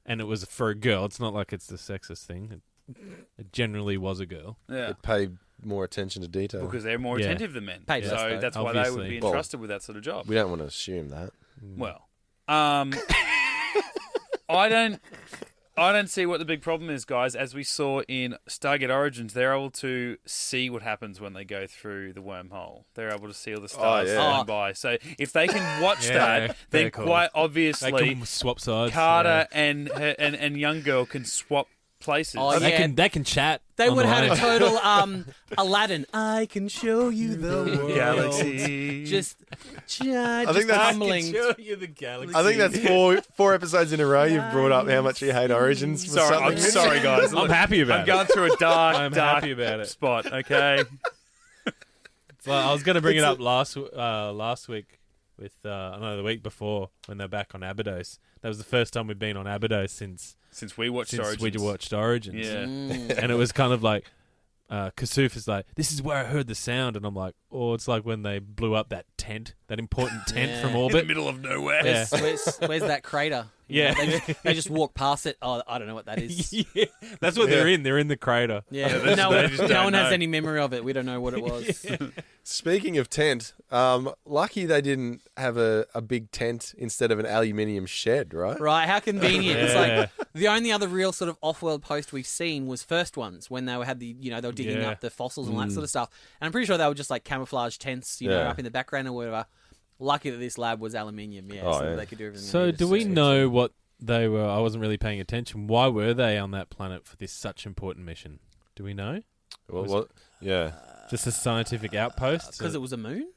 [SPEAKER 3] And it was for a girl. It's not like it's the sexist thing. It generally was a girl.
[SPEAKER 1] Yeah.
[SPEAKER 4] It pay more attention to detail.
[SPEAKER 1] Because they're more
[SPEAKER 3] Yeah.
[SPEAKER 1] attentive than men.
[SPEAKER 2] Paid
[SPEAKER 1] so
[SPEAKER 2] less, though,
[SPEAKER 1] that's why they would
[SPEAKER 3] obviously.
[SPEAKER 1] be
[SPEAKER 4] Well,
[SPEAKER 1] entrusted with that sort of job.
[SPEAKER 4] We don't want to assume that.
[SPEAKER 1] Well, I don't see what the big problem is, guys. As we saw in Stargate Origins, they're able to see what happens when they go through the wormhole. They're able to see all the stars
[SPEAKER 4] yeah.
[SPEAKER 1] flying
[SPEAKER 2] Oh.
[SPEAKER 1] by. So if they can watch
[SPEAKER 3] Yeah,
[SPEAKER 1] that, then
[SPEAKER 3] very cool.
[SPEAKER 1] quite
[SPEAKER 3] They
[SPEAKER 1] obviously
[SPEAKER 3] can swap sides.
[SPEAKER 1] Carter
[SPEAKER 3] yeah.
[SPEAKER 1] and young girl can swap places.
[SPEAKER 2] Oh,
[SPEAKER 3] They
[SPEAKER 2] yeah.
[SPEAKER 3] can chat.
[SPEAKER 2] They
[SPEAKER 3] on
[SPEAKER 2] would
[SPEAKER 3] the
[SPEAKER 2] have had
[SPEAKER 3] way.
[SPEAKER 2] a total Aladdin. I can show you the world.
[SPEAKER 1] Galaxy.
[SPEAKER 2] Just
[SPEAKER 4] think
[SPEAKER 2] just
[SPEAKER 4] that's-
[SPEAKER 2] tumbling.
[SPEAKER 3] you the galaxy.
[SPEAKER 4] I think that's four episodes in a row you've brought up how much you hate Origins. For
[SPEAKER 1] Sorry, I'm
[SPEAKER 4] something.
[SPEAKER 1] sorry, guys.
[SPEAKER 3] I'm happy about
[SPEAKER 1] I'm
[SPEAKER 3] it.
[SPEAKER 1] going through a dark,
[SPEAKER 3] I'm
[SPEAKER 1] dark
[SPEAKER 3] happy about it.
[SPEAKER 1] spot. Okay.
[SPEAKER 3] So I was going to bring it up last week with the week before when they're back on Abydos. That was the first time we've been on Abydos since
[SPEAKER 1] Since we watched
[SPEAKER 3] we
[SPEAKER 1] Origins.
[SPEAKER 3] watched Origins.
[SPEAKER 1] Yeah.
[SPEAKER 3] And it was kind of like Kasuf is like, this is where I heard the sound, and I'm like, oh, it's like when they blew up that tent, that important tent
[SPEAKER 2] Yeah.
[SPEAKER 3] from
[SPEAKER 1] In the
[SPEAKER 3] orbit.
[SPEAKER 1] middle of nowhere.
[SPEAKER 3] Yeah.
[SPEAKER 2] Where's that crater? You
[SPEAKER 3] Yeah.
[SPEAKER 2] know, they just walk past it. Oh, I don't know what that is.
[SPEAKER 3] Yeah, that's what they're in. They're in the crater.
[SPEAKER 2] Yeah,
[SPEAKER 1] they
[SPEAKER 2] no,
[SPEAKER 1] just
[SPEAKER 2] no
[SPEAKER 1] don't
[SPEAKER 2] one has
[SPEAKER 1] know.
[SPEAKER 2] any memory of it. We don't know what it was.
[SPEAKER 4] Speaking of tent, lucky they didn't have a big tent instead of an aluminium shed, right?
[SPEAKER 2] Right, how convenient. It's
[SPEAKER 3] Yeah.
[SPEAKER 2] like the only other real sort of off-world post we've seen was First Ones when they had they were digging
[SPEAKER 3] Yeah.
[SPEAKER 2] up the fossils and all that sort of stuff. And I'm pretty sure they were just like camouflage tents,
[SPEAKER 4] Yeah.
[SPEAKER 2] up in the background or whatever. Lucky that this lab was aluminium,
[SPEAKER 4] Oh,
[SPEAKER 2] so that
[SPEAKER 4] yeah.
[SPEAKER 2] they could do everything. they
[SPEAKER 3] So
[SPEAKER 2] needed
[SPEAKER 3] do
[SPEAKER 2] to
[SPEAKER 3] we
[SPEAKER 2] do.
[SPEAKER 3] know what they were? I wasn't really paying attention. Why were they on that planet for this such important mission? Do we know?
[SPEAKER 4] What? Yeah.
[SPEAKER 3] Just a scientific outpost?
[SPEAKER 2] Because it was a moon,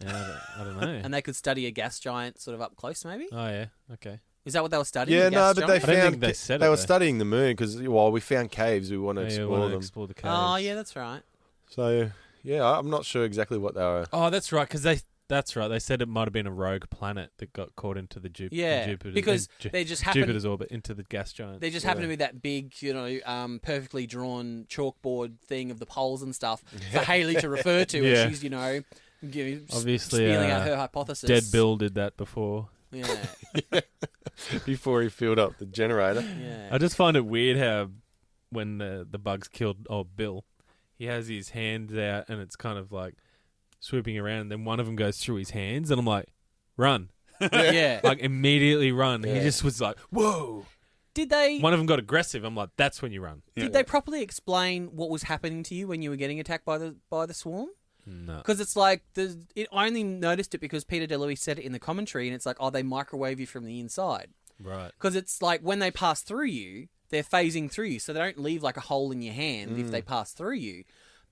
[SPEAKER 3] Yeah, I don't know.
[SPEAKER 2] and they could study a gas giant sort of up close, maybe?
[SPEAKER 3] Oh yeah, okay.
[SPEAKER 2] Is that what they were studying?
[SPEAKER 4] Yeah,
[SPEAKER 2] the gas
[SPEAKER 4] no, but they
[SPEAKER 2] giant?
[SPEAKER 3] I don't
[SPEAKER 4] found
[SPEAKER 3] think they said
[SPEAKER 4] they
[SPEAKER 3] it,
[SPEAKER 4] were
[SPEAKER 3] though.
[SPEAKER 4] studying the moon because we found caves. We want to
[SPEAKER 3] Yeah,
[SPEAKER 4] explore
[SPEAKER 3] wanna
[SPEAKER 4] them.
[SPEAKER 3] explore the caves.
[SPEAKER 2] Oh, yeah, that's right.
[SPEAKER 4] So yeah, I'm not sure exactly what they were.
[SPEAKER 3] Oh, that's right. That's right. They said it might have been a rogue planet that got caught into the
[SPEAKER 2] Yeah,
[SPEAKER 3] Jupiter.
[SPEAKER 2] because they just happened.
[SPEAKER 3] Jupiter's orbit into the gas giant.
[SPEAKER 2] There just happened to be that big, perfectly drawn chalkboard thing of the poles and stuff for Haley to refer to,
[SPEAKER 3] Yeah.
[SPEAKER 2] and she's,
[SPEAKER 3] Obviously,
[SPEAKER 2] spieling out her hypothesis.
[SPEAKER 3] Dead Bill did that before.
[SPEAKER 2] Yeah,
[SPEAKER 4] Before he filled up the generator.
[SPEAKER 2] yeah.
[SPEAKER 3] I just find it weird how when the bugs killed old Bill, he has his hands out and it's kind of like swooping around, and then one of them goes through his hands, and I'm like, run.
[SPEAKER 2] yeah.
[SPEAKER 3] Like, immediately run. He
[SPEAKER 4] Yeah.
[SPEAKER 3] just was like, whoa.
[SPEAKER 2] Did they
[SPEAKER 3] One of them got aggressive. I'm like, that's when you run.
[SPEAKER 2] did they properly explain what was happening to you when you were getting attacked by the swarm?
[SPEAKER 3] No.
[SPEAKER 2] Because it's like I only noticed it because Peter DeLuise said it in the commentary, and it's like, oh, they microwave you from the inside.
[SPEAKER 3] Right.
[SPEAKER 2] Because it's like when they pass through you, they're phasing through you, so they don't leave like a hole in your hand if they pass through you.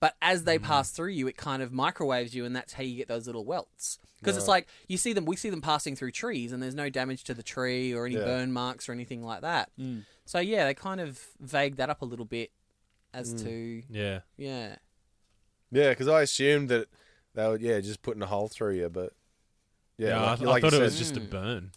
[SPEAKER 2] But as they pass through you, it kind of microwaves you, and that's how you get those little welts. Because it's like we see them passing through trees, and there's no damage to the tree or any
[SPEAKER 4] Yeah.
[SPEAKER 2] burn marks or anything like that. So yeah, they kind of vagued that up a little bit as to
[SPEAKER 3] Yeah.
[SPEAKER 2] yeah.
[SPEAKER 4] Yeah, because I assumed that they were just putting a hole through you, but
[SPEAKER 3] Yeah,
[SPEAKER 4] like
[SPEAKER 3] I thought
[SPEAKER 4] you
[SPEAKER 3] it was
[SPEAKER 4] said,
[SPEAKER 3] just a burn.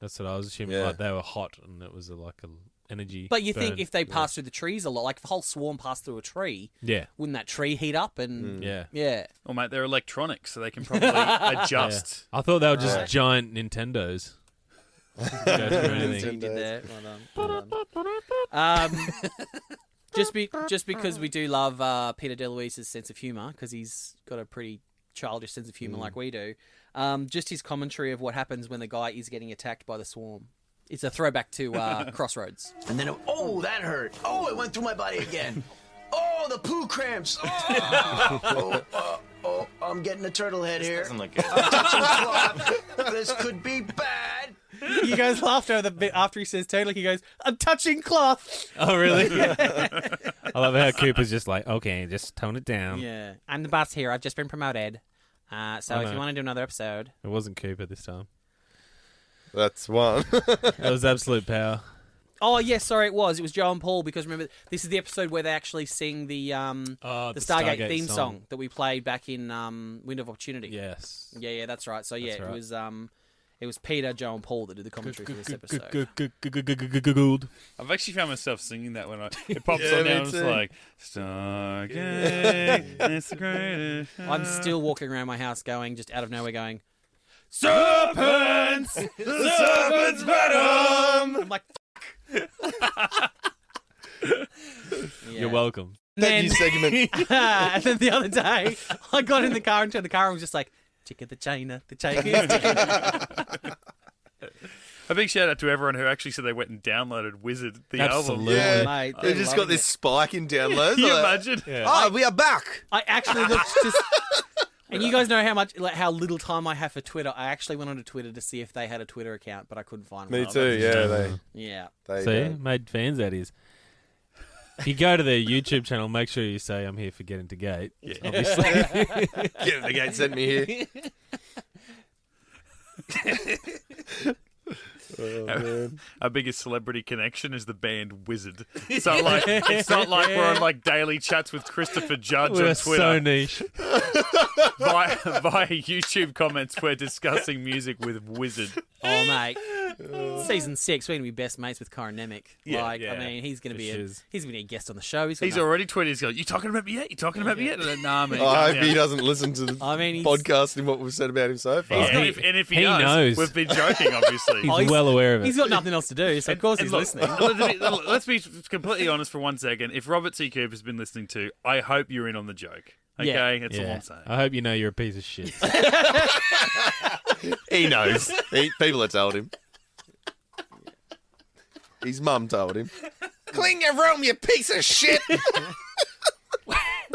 [SPEAKER 3] That's what I was assuming.
[SPEAKER 4] Yeah.
[SPEAKER 3] Like they were hot, and it was like a energy.
[SPEAKER 2] But you think
[SPEAKER 3] burn.
[SPEAKER 2] if they passed through the trees a lot, like if the whole swarm passed through a tree,
[SPEAKER 3] Yeah.
[SPEAKER 2] wouldn't that tree heat up? And
[SPEAKER 3] Yeah.
[SPEAKER 2] yeah.
[SPEAKER 1] Oh, mate, they're electronic, so they can probably adjust.
[SPEAKER 3] I thought they were just giant Nintendos. Go through anything.
[SPEAKER 2] You did that. Well done. Just because we do love Peter DeLuise's sense of humour, because he's got a pretty childish sense of humour like we do. Just his commentary of what happens when the guy is getting attacked by the swarm. It's a throwback to Crossroads.
[SPEAKER 6] And then, that hurt. Oh, it went through my body again. Oh, the poo cramps. Oh, I'm getting a turtle head here.
[SPEAKER 7] Doesn't look good.
[SPEAKER 6] This could be bad.
[SPEAKER 2] You guys laughed over the bit after he says turtle. He goes, "I'm touching cloth."
[SPEAKER 3] Oh, really? I love how Cooper's just like, okay, just tone it down.
[SPEAKER 2] Yeah, I'm the boss here. I've just been promoted. So if you want to do another episode,
[SPEAKER 3] It wasn't Cooper this time.
[SPEAKER 4] That's one.
[SPEAKER 3] It was Absolute Power.
[SPEAKER 2] oh yes, sorry, it was Joe and Paul, because remember this is the episode where they actually sing the Stargate theme song that we played back in Window of Opportunity.
[SPEAKER 3] Yes.
[SPEAKER 2] Yeah, that's right. So yeah,
[SPEAKER 3] That's right.
[SPEAKER 2] it was Peter, Joe, and Paul that did the commentary for this episode.
[SPEAKER 3] Good.
[SPEAKER 1] I've actually found myself singing that when it pops
[SPEAKER 4] Yeah,
[SPEAKER 1] on
[SPEAKER 4] me
[SPEAKER 1] now. It's
[SPEAKER 4] too.
[SPEAKER 1] like Stargate, it's the greatest.
[SPEAKER 2] I'm still walking around my house going, just out of nowhere going,
[SPEAKER 1] serpents, the serpent's venom.
[SPEAKER 2] I'm like,
[SPEAKER 3] You're welcome.
[SPEAKER 4] Thank you, segment.
[SPEAKER 2] and then the other day, I got in the car and turned the car and was just like, chicken the China, the Chinese chicken.
[SPEAKER 1] A big shout out to everyone who actually said they went and downloaded Wizard, the
[SPEAKER 3] Absolutely.
[SPEAKER 1] album.
[SPEAKER 4] Yeah.
[SPEAKER 2] Mate,
[SPEAKER 4] They
[SPEAKER 2] they're
[SPEAKER 4] just
[SPEAKER 2] loving
[SPEAKER 4] got this
[SPEAKER 2] it.
[SPEAKER 4] spike in downloads.
[SPEAKER 1] Can you
[SPEAKER 4] Like,
[SPEAKER 1] imagine?
[SPEAKER 3] Yeah.
[SPEAKER 4] oh, we are back.
[SPEAKER 2] I actually looked just... And you guys know how much, like, how little time I have for Twitter. I actually went onto Twitter to see if they had a Twitter account, but I couldn't find one.
[SPEAKER 4] Me
[SPEAKER 2] I was
[SPEAKER 4] too.
[SPEAKER 2] like,
[SPEAKER 4] Yeah,
[SPEAKER 2] Yeah.
[SPEAKER 4] they
[SPEAKER 3] See, made fans that is. If you go to their YouTube channel, make sure you say I'm here for Get Into Gate.
[SPEAKER 1] Yeah.
[SPEAKER 3] Obviously.
[SPEAKER 4] Get in the gate, send me here. Oh, man.
[SPEAKER 1] Our biggest celebrity connection is the band Wizard. So like, it's not like we're on like daily chats with Christopher Judge
[SPEAKER 3] We're
[SPEAKER 1] on
[SPEAKER 3] so
[SPEAKER 1] Twitter.
[SPEAKER 3] niche.
[SPEAKER 1] Via YouTube comments, we're discussing music with Wizard.
[SPEAKER 2] Oh, mate. Season 6, we're going to be best mates with Corin Nemec.
[SPEAKER 1] Yeah,
[SPEAKER 2] I
[SPEAKER 1] yeah.
[SPEAKER 2] mean, he's going to be
[SPEAKER 3] For shiz.
[SPEAKER 2] he's going to be a guest on the show. He's
[SPEAKER 1] He's
[SPEAKER 2] gonna-
[SPEAKER 1] already tweeted. He's going, "You talking about me yet? You talking about me yet?" And then, nah, man.
[SPEAKER 4] I hope
[SPEAKER 1] calm
[SPEAKER 4] he
[SPEAKER 1] down.
[SPEAKER 4] doesn't listen to the
[SPEAKER 2] I mean, he's-
[SPEAKER 4] podcast and what we've said about him so far.
[SPEAKER 1] And if he
[SPEAKER 3] He
[SPEAKER 1] does,
[SPEAKER 3] knows.
[SPEAKER 1] we've been joking, obviously.
[SPEAKER 3] He's
[SPEAKER 2] Oh,
[SPEAKER 3] well aware of it.
[SPEAKER 2] He's got nothing else to do, so of course
[SPEAKER 1] And
[SPEAKER 2] he's
[SPEAKER 1] look,
[SPEAKER 2] listening.
[SPEAKER 1] let's be completely honest for 1 second. If Robert C. Cooper's been listening to, I hope you're in on the joke. Okay,
[SPEAKER 2] Yeah.
[SPEAKER 1] that's all I'm saying.
[SPEAKER 3] I hope you know you're a piece of shit.
[SPEAKER 4] He knows. People have told him. His mum told him. Clean your room, you piece of shit.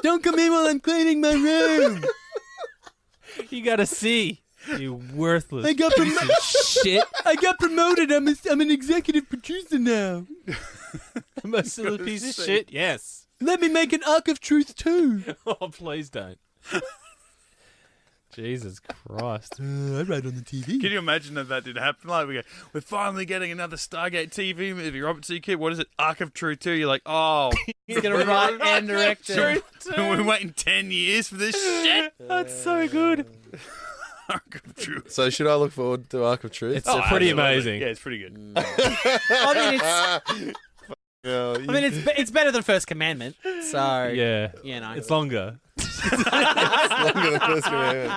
[SPEAKER 2] Don't come in while I'm cleaning my room.
[SPEAKER 3] You gotta see. You worthless
[SPEAKER 2] got
[SPEAKER 3] piece of shit.
[SPEAKER 2] I got promoted. I'm an executive producer now.
[SPEAKER 3] Most of the piece of shit. Yes.
[SPEAKER 2] Let me make an Arc of Truth too.
[SPEAKER 3] Oh, please don't. Jesus Christ.
[SPEAKER 2] I write on the TV.
[SPEAKER 1] Can you imagine if that did happen? Like, we're finally getting another Stargate TV movie. Robert C. Cooper, what is it? Arc of Truth 2. You're like, oh,
[SPEAKER 2] He's gonna write and direct it.
[SPEAKER 1] we're waiting 10 years for this shit.
[SPEAKER 3] That's so good.
[SPEAKER 1] Arc of Truth.
[SPEAKER 4] So should I look forward to Arc of Truth?
[SPEAKER 3] It's pretty
[SPEAKER 1] absolutely.
[SPEAKER 3] amazing.
[SPEAKER 1] Yeah, it's pretty good.
[SPEAKER 2] I mean, it's better than First Commandment. So
[SPEAKER 3] Yeah.
[SPEAKER 2] you know,
[SPEAKER 3] It's longer.
[SPEAKER 4] longer than First Commandment.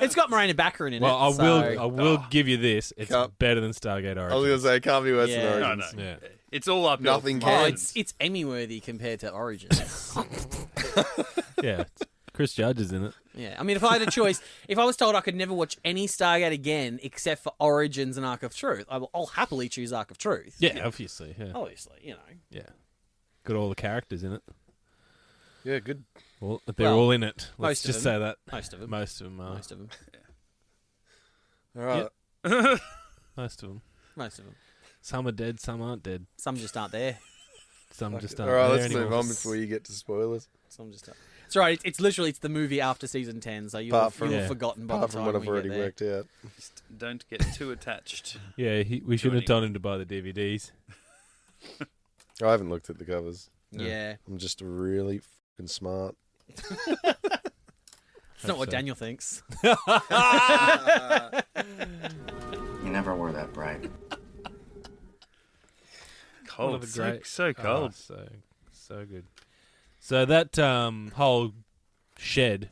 [SPEAKER 2] it's got Morena Baccarin in
[SPEAKER 3] Well,
[SPEAKER 2] it.
[SPEAKER 3] I will give you this. It's
[SPEAKER 4] Can't-
[SPEAKER 3] better than Stargate
[SPEAKER 4] I was
[SPEAKER 3] Origins.
[SPEAKER 4] going to say, it can't be worse
[SPEAKER 2] Yeah.
[SPEAKER 4] than
[SPEAKER 1] No,
[SPEAKER 4] Origins.
[SPEAKER 1] no.
[SPEAKER 3] Yeah.
[SPEAKER 1] It's all up.
[SPEAKER 4] Nothing
[SPEAKER 2] Oh,
[SPEAKER 4] can.
[SPEAKER 2] it's Emmy worthy compared to Origins.
[SPEAKER 3] Yeah. Chris Judge is in it.
[SPEAKER 2] Yeah, I mean, if I had a choice, if I was told I could never watch any Stargate again except for Origins and Arc of Truth, I'll happily choose Arc of Truth.
[SPEAKER 3] Yeah, obviously. Yeah.
[SPEAKER 2] Obviously, you know.
[SPEAKER 3] Yeah. Got all the characters in it.
[SPEAKER 4] Yeah, good.
[SPEAKER 3] Well, they're
[SPEAKER 2] Well,
[SPEAKER 3] all in it. Let's
[SPEAKER 2] most of
[SPEAKER 3] just
[SPEAKER 2] them.
[SPEAKER 3] say that.
[SPEAKER 2] Most of them.
[SPEAKER 3] Most of them are.
[SPEAKER 2] Most of them.
[SPEAKER 4] All right.
[SPEAKER 3] Most of them.
[SPEAKER 2] Most of them.
[SPEAKER 3] Some are dead, some aren't dead.
[SPEAKER 2] Some just aren't there.
[SPEAKER 3] Some just
[SPEAKER 4] All
[SPEAKER 3] aren't
[SPEAKER 4] right,
[SPEAKER 3] there
[SPEAKER 4] let's move
[SPEAKER 3] anymore.
[SPEAKER 4] on before you get to spoilers.
[SPEAKER 2] Some just aren't. It's right. It's literally the movie after season 10, so you'll
[SPEAKER 4] Apart
[SPEAKER 2] have
[SPEAKER 3] from-
[SPEAKER 2] forgotten by
[SPEAKER 4] Apart
[SPEAKER 2] the
[SPEAKER 4] from
[SPEAKER 2] time
[SPEAKER 4] what I've
[SPEAKER 2] we
[SPEAKER 4] already
[SPEAKER 2] get there.
[SPEAKER 4] worked out.
[SPEAKER 1] Just don't get too attached.
[SPEAKER 3] Yeah, we shouldn't have told him to buy the DVDs.
[SPEAKER 4] I haven't looked at the covers.
[SPEAKER 2] Yeah,
[SPEAKER 4] I'm just really fucking smart.
[SPEAKER 2] it's not what
[SPEAKER 3] so.
[SPEAKER 2] Daniel thinks.
[SPEAKER 7] You never were that bright.
[SPEAKER 1] Cold.
[SPEAKER 3] One of the great-
[SPEAKER 1] So cold.
[SPEAKER 3] Oh, so good. So that whole shed,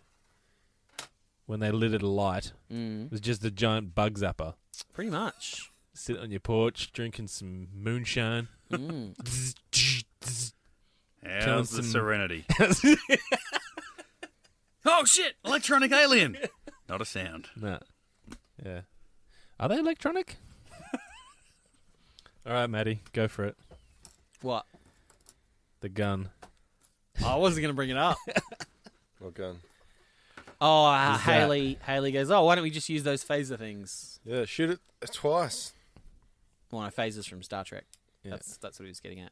[SPEAKER 3] when they lit it alight, was just a giant bug zapper.
[SPEAKER 2] Pretty much.
[SPEAKER 3] Sit on your porch, drinking some moonshine.
[SPEAKER 1] How's
[SPEAKER 3] Killing
[SPEAKER 1] the
[SPEAKER 3] some-
[SPEAKER 1] Serenity? Oh shit! Electronic alien. Not a sound.
[SPEAKER 3] Nah. Yeah. Are they electronic? All right, Maddie, go for it.
[SPEAKER 2] What?
[SPEAKER 3] The gun.
[SPEAKER 2] I wasn't going to bring it up.
[SPEAKER 4] Well done.
[SPEAKER 2] Oh,
[SPEAKER 3] Is that-
[SPEAKER 2] Haley goes, oh, why don't we just use those phaser things?
[SPEAKER 4] Yeah, shoot it twice.
[SPEAKER 2] Well, no, phasers from Star Trek.
[SPEAKER 3] Yeah.
[SPEAKER 2] That's what he was getting at.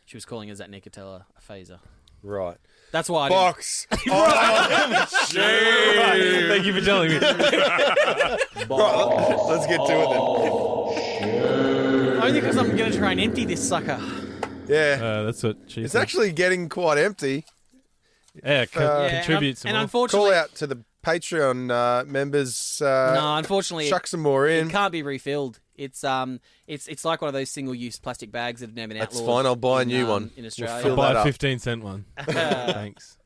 [SPEAKER 2] She was calling Zat Nicotella a phaser.
[SPEAKER 4] Right.
[SPEAKER 2] That's why I
[SPEAKER 4] Box.
[SPEAKER 3] Thank you for telling me.
[SPEAKER 4] Right, let's get to it
[SPEAKER 2] didn't. Only because I'm going to try and empty this sucker.
[SPEAKER 4] then. Yeah.
[SPEAKER 3] That's what she
[SPEAKER 4] It's
[SPEAKER 3] said.
[SPEAKER 4] actually getting quite empty.
[SPEAKER 3] Yeah,
[SPEAKER 2] Yeah,
[SPEAKER 3] contribute some
[SPEAKER 2] and
[SPEAKER 3] more.
[SPEAKER 2] unfortunately,
[SPEAKER 4] Call out to the Patreon members.
[SPEAKER 2] no, unfortunately,
[SPEAKER 4] Chuck some more in.
[SPEAKER 2] it can't be refilled. It's like one of those single-use plastic bags that have never been
[SPEAKER 4] That's
[SPEAKER 2] outlawed.
[SPEAKER 4] fine, I'll buy a
[SPEAKER 2] in,
[SPEAKER 4] new one.
[SPEAKER 2] in
[SPEAKER 4] We'll
[SPEAKER 2] Australia.
[SPEAKER 4] fill
[SPEAKER 3] Buy
[SPEAKER 4] that
[SPEAKER 3] a
[SPEAKER 4] up.
[SPEAKER 3] 15-cent one. Thanks.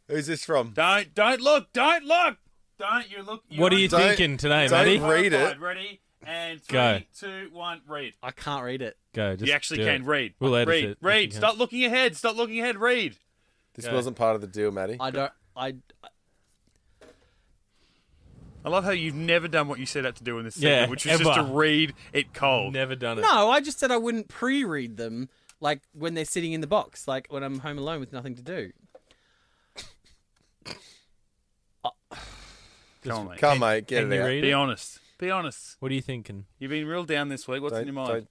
[SPEAKER 4] Who's this from?
[SPEAKER 1] Don't look! Don't look! Don't you look?
[SPEAKER 3] What are you
[SPEAKER 4] Don't-
[SPEAKER 3] thinking today,
[SPEAKER 4] don't
[SPEAKER 3] Maddie?
[SPEAKER 4] read it.
[SPEAKER 1] Ready? And
[SPEAKER 3] Go.
[SPEAKER 1] 3, 2, 1, read.
[SPEAKER 2] I can't read it.
[SPEAKER 3] Go. Just
[SPEAKER 1] You actually
[SPEAKER 3] do
[SPEAKER 1] can
[SPEAKER 3] it.
[SPEAKER 1] read.
[SPEAKER 3] We'll edit
[SPEAKER 1] read.
[SPEAKER 3] it if you
[SPEAKER 1] Read.
[SPEAKER 3] can.
[SPEAKER 1] Stop looking ahead. Stop looking ahead. Read.
[SPEAKER 4] This
[SPEAKER 3] Go.
[SPEAKER 4] wasn't part of the deal, Maddie.
[SPEAKER 2] I
[SPEAKER 1] I love how you've never done what you set out to do in this
[SPEAKER 3] Yeah,
[SPEAKER 1] segment, which is just to
[SPEAKER 3] ever.
[SPEAKER 1] read it cold.
[SPEAKER 3] Never done it.
[SPEAKER 2] No, I just said I wouldn't pre-read them, like when they're sitting in the box, like when I'm home alone with nothing to do.
[SPEAKER 1] Come on, mate.
[SPEAKER 4] Come, mate, get
[SPEAKER 3] Can
[SPEAKER 4] it
[SPEAKER 3] you
[SPEAKER 4] out.
[SPEAKER 3] read
[SPEAKER 1] Be
[SPEAKER 3] it?
[SPEAKER 1] honest. Be honest.
[SPEAKER 3] What are you thinking?
[SPEAKER 1] You've been real down this week. What's in your mind?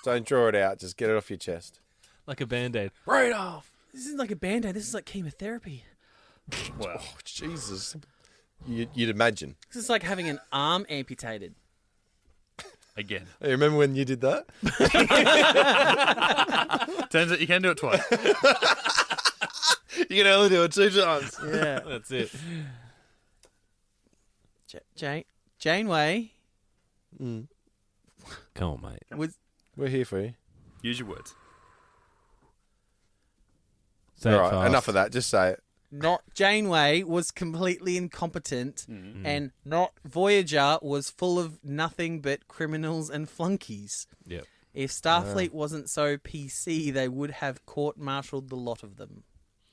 [SPEAKER 4] Don't draw it out. Just get it off your chest.
[SPEAKER 3] Like a Band-Aid. Right off.
[SPEAKER 2] This isn't like a Band-Aid, this is like chemotherapy.
[SPEAKER 1] Well,
[SPEAKER 4] Oh, Jesus. You'd imagine.
[SPEAKER 2] This is like having an arm amputated.
[SPEAKER 1] again.
[SPEAKER 4] Hey, remember when you did that?
[SPEAKER 1] Turns out you can do it twice.
[SPEAKER 4] You can only do it 2 times.
[SPEAKER 2] Yeah.
[SPEAKER 3] That's it.
[SPEAKER 2] Janeway
[SPEAKER 3] Come on, mate.
[SPEAKER 2] was
[SPEAKER 4] We're here for you.
[SPEAKER 1] Use your words.
[SPEAKER 3] Say
[SPEAKER 4] All
[SPEAKER 3] it
[SPEAKER 4] right,
[SPEAKER 3] fast.
[SPEAKER 4] enough of that. Just say it.
[SPEAKER 2] not Janeway was completely incompetent, and not Voyager was full of nothing but criminals and flunkies.
[SPEAKER 3] Yep.
[SPEAKER 2] If Starfleet wasn't so PC, they would have court-martialed the lot of them.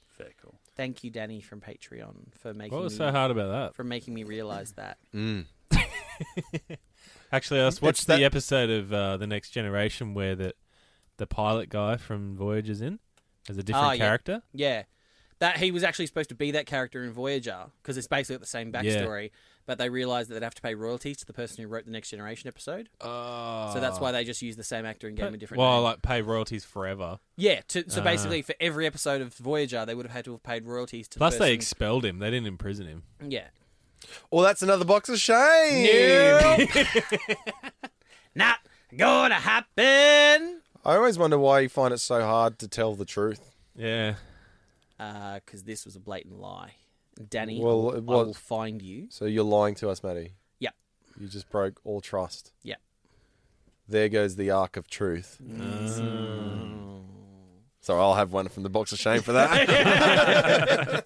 [SPEAKER 1] Fair call.
[SPEAKER 2] Thank you, Danny from Patreon, for making
[SPEAKER 3] What was
[SPEAKER 2] me
[SPEAKER 3] so hard about that?
[SPEAKER 2] for making me realise that.
[SPEAKER 3] Actually, I watched
[SPEAKER 4] It's
[SPEAKER 3] the
[SPEAKER 4] that-
[SPEAKER 3] episode of The Next Generation where the pilot guy from Voyager's in as a different
[SPEAKER 2] Oh, yeah.
[SPEAKER 3] character.
[SPEAKER 2] Yeah, that he was actually supposed to be that character in Voyager because it's basically got the same backstory. But they realised that they'd have to pay royalties to the person who wrote the Next Generation episode.
[SPEAKER 3] Oh.
[SPEAKER 2] So that's why they just used the same actor and gave him a different
[SPEAKER 3] Well,
[SPEAKER 2] name.
[SPEAKER 3] like pay royalties forever.
[SPEAKER 2] Yeah, so basically for every episode of Voyager, they would have had to have paid royalties to
[SPEAKER 3] Plus,
[SPEAKER 2] the
[SPEAKER 3] they
[SPEAKER 2] person.
[SPEAKER 3] expelled him. They didn't imprison him.
[SPEAKER 2] Yeah.
[SPEAKER 4] Well, that's another box of shame.
[SPEAKER 2] Not gonna happen!
[SPEAKER 4] I always wonder why you find it so hard to tell the truth.
[SPEAKER 3] Yeah.
[SPEAKER 2] Because this was a blatant lie. Danny,
[SPEAKER 4] Well,
[SPEAKER 2] I
[SPEAKER 4] it
[SPEAKER 2] will
[SPEAKER 4] was-
[SPEAKER 2] find you.
[SPEAKER 4] So you're lying to us, Maddie.
[SPEAKER 2] Yep.
[SPEAKER 4] You just broke all trust.
[SPEAKER 2] Yep.
[SPEAKER 4] There goes the arc of truth. So I'll have one from the box of shame for that.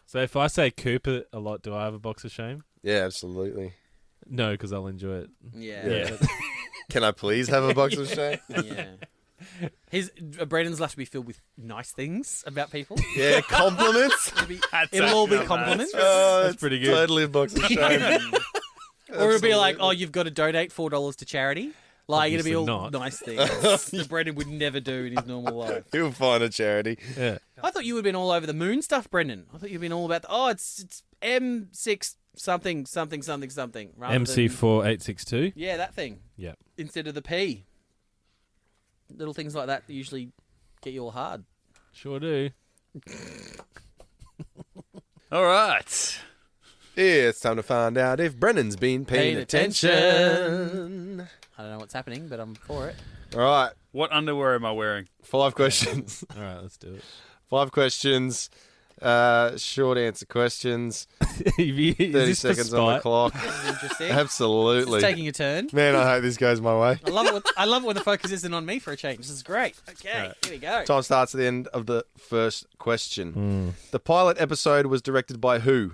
[SPEAKER 3] So if I say Cooper a lot, do I have a box of shame?
[SPEAKER 4] Yeah, absolutely.
[SPEAKER 3] No, because I'll enjoy it.
[SPEAKER 2] Yeah.
[SPEAKER 4] Can I please have a box of shame?
[SPEAKER 2] Yeah. Braden's will have to be filled with nice things about people.
[SPEAKER 4] Yeah, compliments.
[SPEAKER 2] It'll all be compliments.
[SPEAKER 4] Oh,
[SPEAKER 3] That's pretty good.
[SPEAKER 4] Totally a box of shame.
[SPEAKER 2] Or it'll be like, oh, you've got to donate $4 to charity. Like, it'll be all
[SPEAKER 3] Obviously not.
[SPEAKER 2] nice things that Brendan would never do in his normal life.
[SPEAKER 4] He'll find a charity.
[SPEAKER 3] Yeah.
[SPEAKER 2] I thought you would have been all over the moon stuff, Brendan. I thought you'd been all about, it's M6 something, something, something, something. rather than-
[SPEAKER 3] MC4862.
[SPEAKER 2] Yeah, that thing.
[SPEAKER 3] Yep.
[SPEAKER 2] Instead of the P. Little things like that usually get you all hard.
[SPEAKER 3] Sure do.
[SPEAKER 1] All right.
[SPEAKER 4] Yeah, it's time to find out if Brennan's been paying
[SPEAKER 2] Paying
[SPEAKER 4] attention.
[SPEAKER 2] I don't know what's happening, but I'm for it.
[SPEAKER 4] All right,
[SPEAKER 1] What underwear am I wearing?
[SPEAKER 4] 5 questions.
[SPEAKER 3] All right, let's do it.
[SPEAKER 4] 5 questions. Short answer questions.
[SPEAKER 3] Is
[SPEAKER 4] 30
[SPEAKER 3] this for
[SPEAKER 4] seconds on the
[SPEAKER 3] spite?
[SPEAKER 4] clock.
[SPEAKER 2] This is interesting.
[SPEAKER 4] Absolutely.
[SPEAKER 2] It's taking a turn.
[SPEAKER 4] Man, I hope this goes my way.
[SPEAKER 2] I love it when the focus isn't on me for a change. This is great. Okay, here we go.
[SPEAKER 4] Time starts at the end of the first question. The pilot episode was directed by who?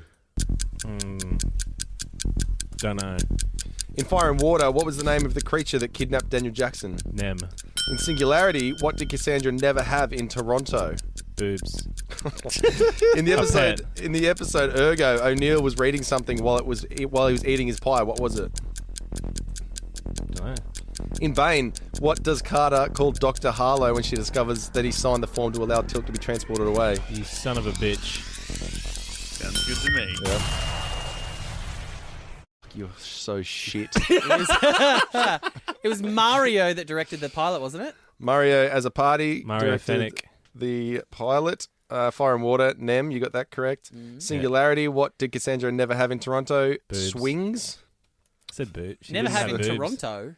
[SPEAKER 3] Don't know.
[SPEAKER 4] In Fire and Water, what was the name of the creature that kidnapped Daniel Jackson?
[SPEAKER 3] Nem.
[SPEAKER 4] In Singularity, what did Cassandra never have in Toronto?
[SPEAKER 3] Boobs.
[SPEAKER 4] In the episode Ergo, O'Neill was reading something while he was eating his pie. What was it?
[SPEAKER 3] Don't know.
[SPEAKER 4] In Bane, what does Carter call Dr. Harlow when she discovers that he signed the form to allow Tilk to be transported away?
[SPEAKER 3] You son of a bitch.
[SPEAKER 1] Sounds good to me.
[SPEAKER 4] Yeah. You're so shit.
[SPEAKER 2] It was Mario that directed the pilot, wasn't it?
[SPEAKER 4] Mario as a party.
[SPEAKER 3] Mario
[SPEAKER 4] directed
[SPEAKER 3] Fennec.
[SPEAKER 4] The pilot. Fire and Water, Nem, you got that correct. Singularity, what did Cassandra never have in Toronto?
[SPEAKER 3] Boobs.
[SPEAKER 4] Swings.
[SPEAKER 3] I said boot. She
[SPEAKER 2] Never
[SPEAKER 3] didn't
[SPEAKER 2] have in
[SPEAKER 3] boobs.
[SPEAKER 2] Toronto.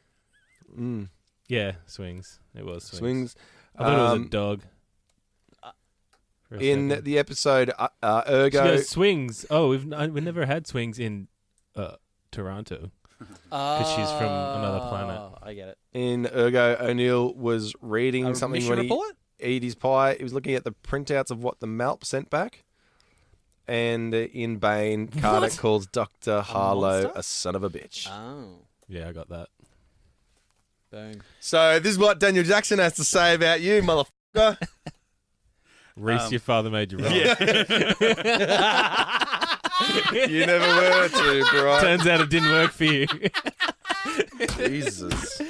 [SPEAKER 3] Yeah, swings. It was
[SPEAKER 4] Swings.
[SPEAKER 3] I thought it was a dog. For a
[SPEAKER 4] In
[SPEAKER 3] second.
[SPEAKER 4] the episode
[SPEAKER 3] She
[SPEAKER 4] Ergo,
[SPEAKER 3] goes, swings. Oh, we've never had swings in Toronto. Because she's from another planet.
[SPEAKER 2] I get it.
[SPEAKER 4] in Ergo, O'Neill was reading
[SPEAKER 2] A
[SPEAKER 4] something
[SPEAKER 2] mission
[SPEAKER 4] when
[SPEAKER 2] report?
[SPEAKER 4] he ate his pie. He was looking at the printouts of what the Malp sent back. And in Bane, Carter calls Dr. Harlow
[SPEAKER 2] monster?
[SPEAKER 4] a son of a bitch.
[SPEAKER 2] Oh,
[SPEAKER 3] Yeah, I got that.
[SPEAKER 2] boom.
[SPEAKER 4] So this is what Daniel Jackson has to say about you, motherfucker.
[SPEAKER 3] Rhys, your father made you wrong.
[SPEAKER 1] Yeah.
[SPEAKER 4] You never were to, bro.
[SPEAKER 3] Turns out it didn't work for you.
[SPEAKER 4] Jesus.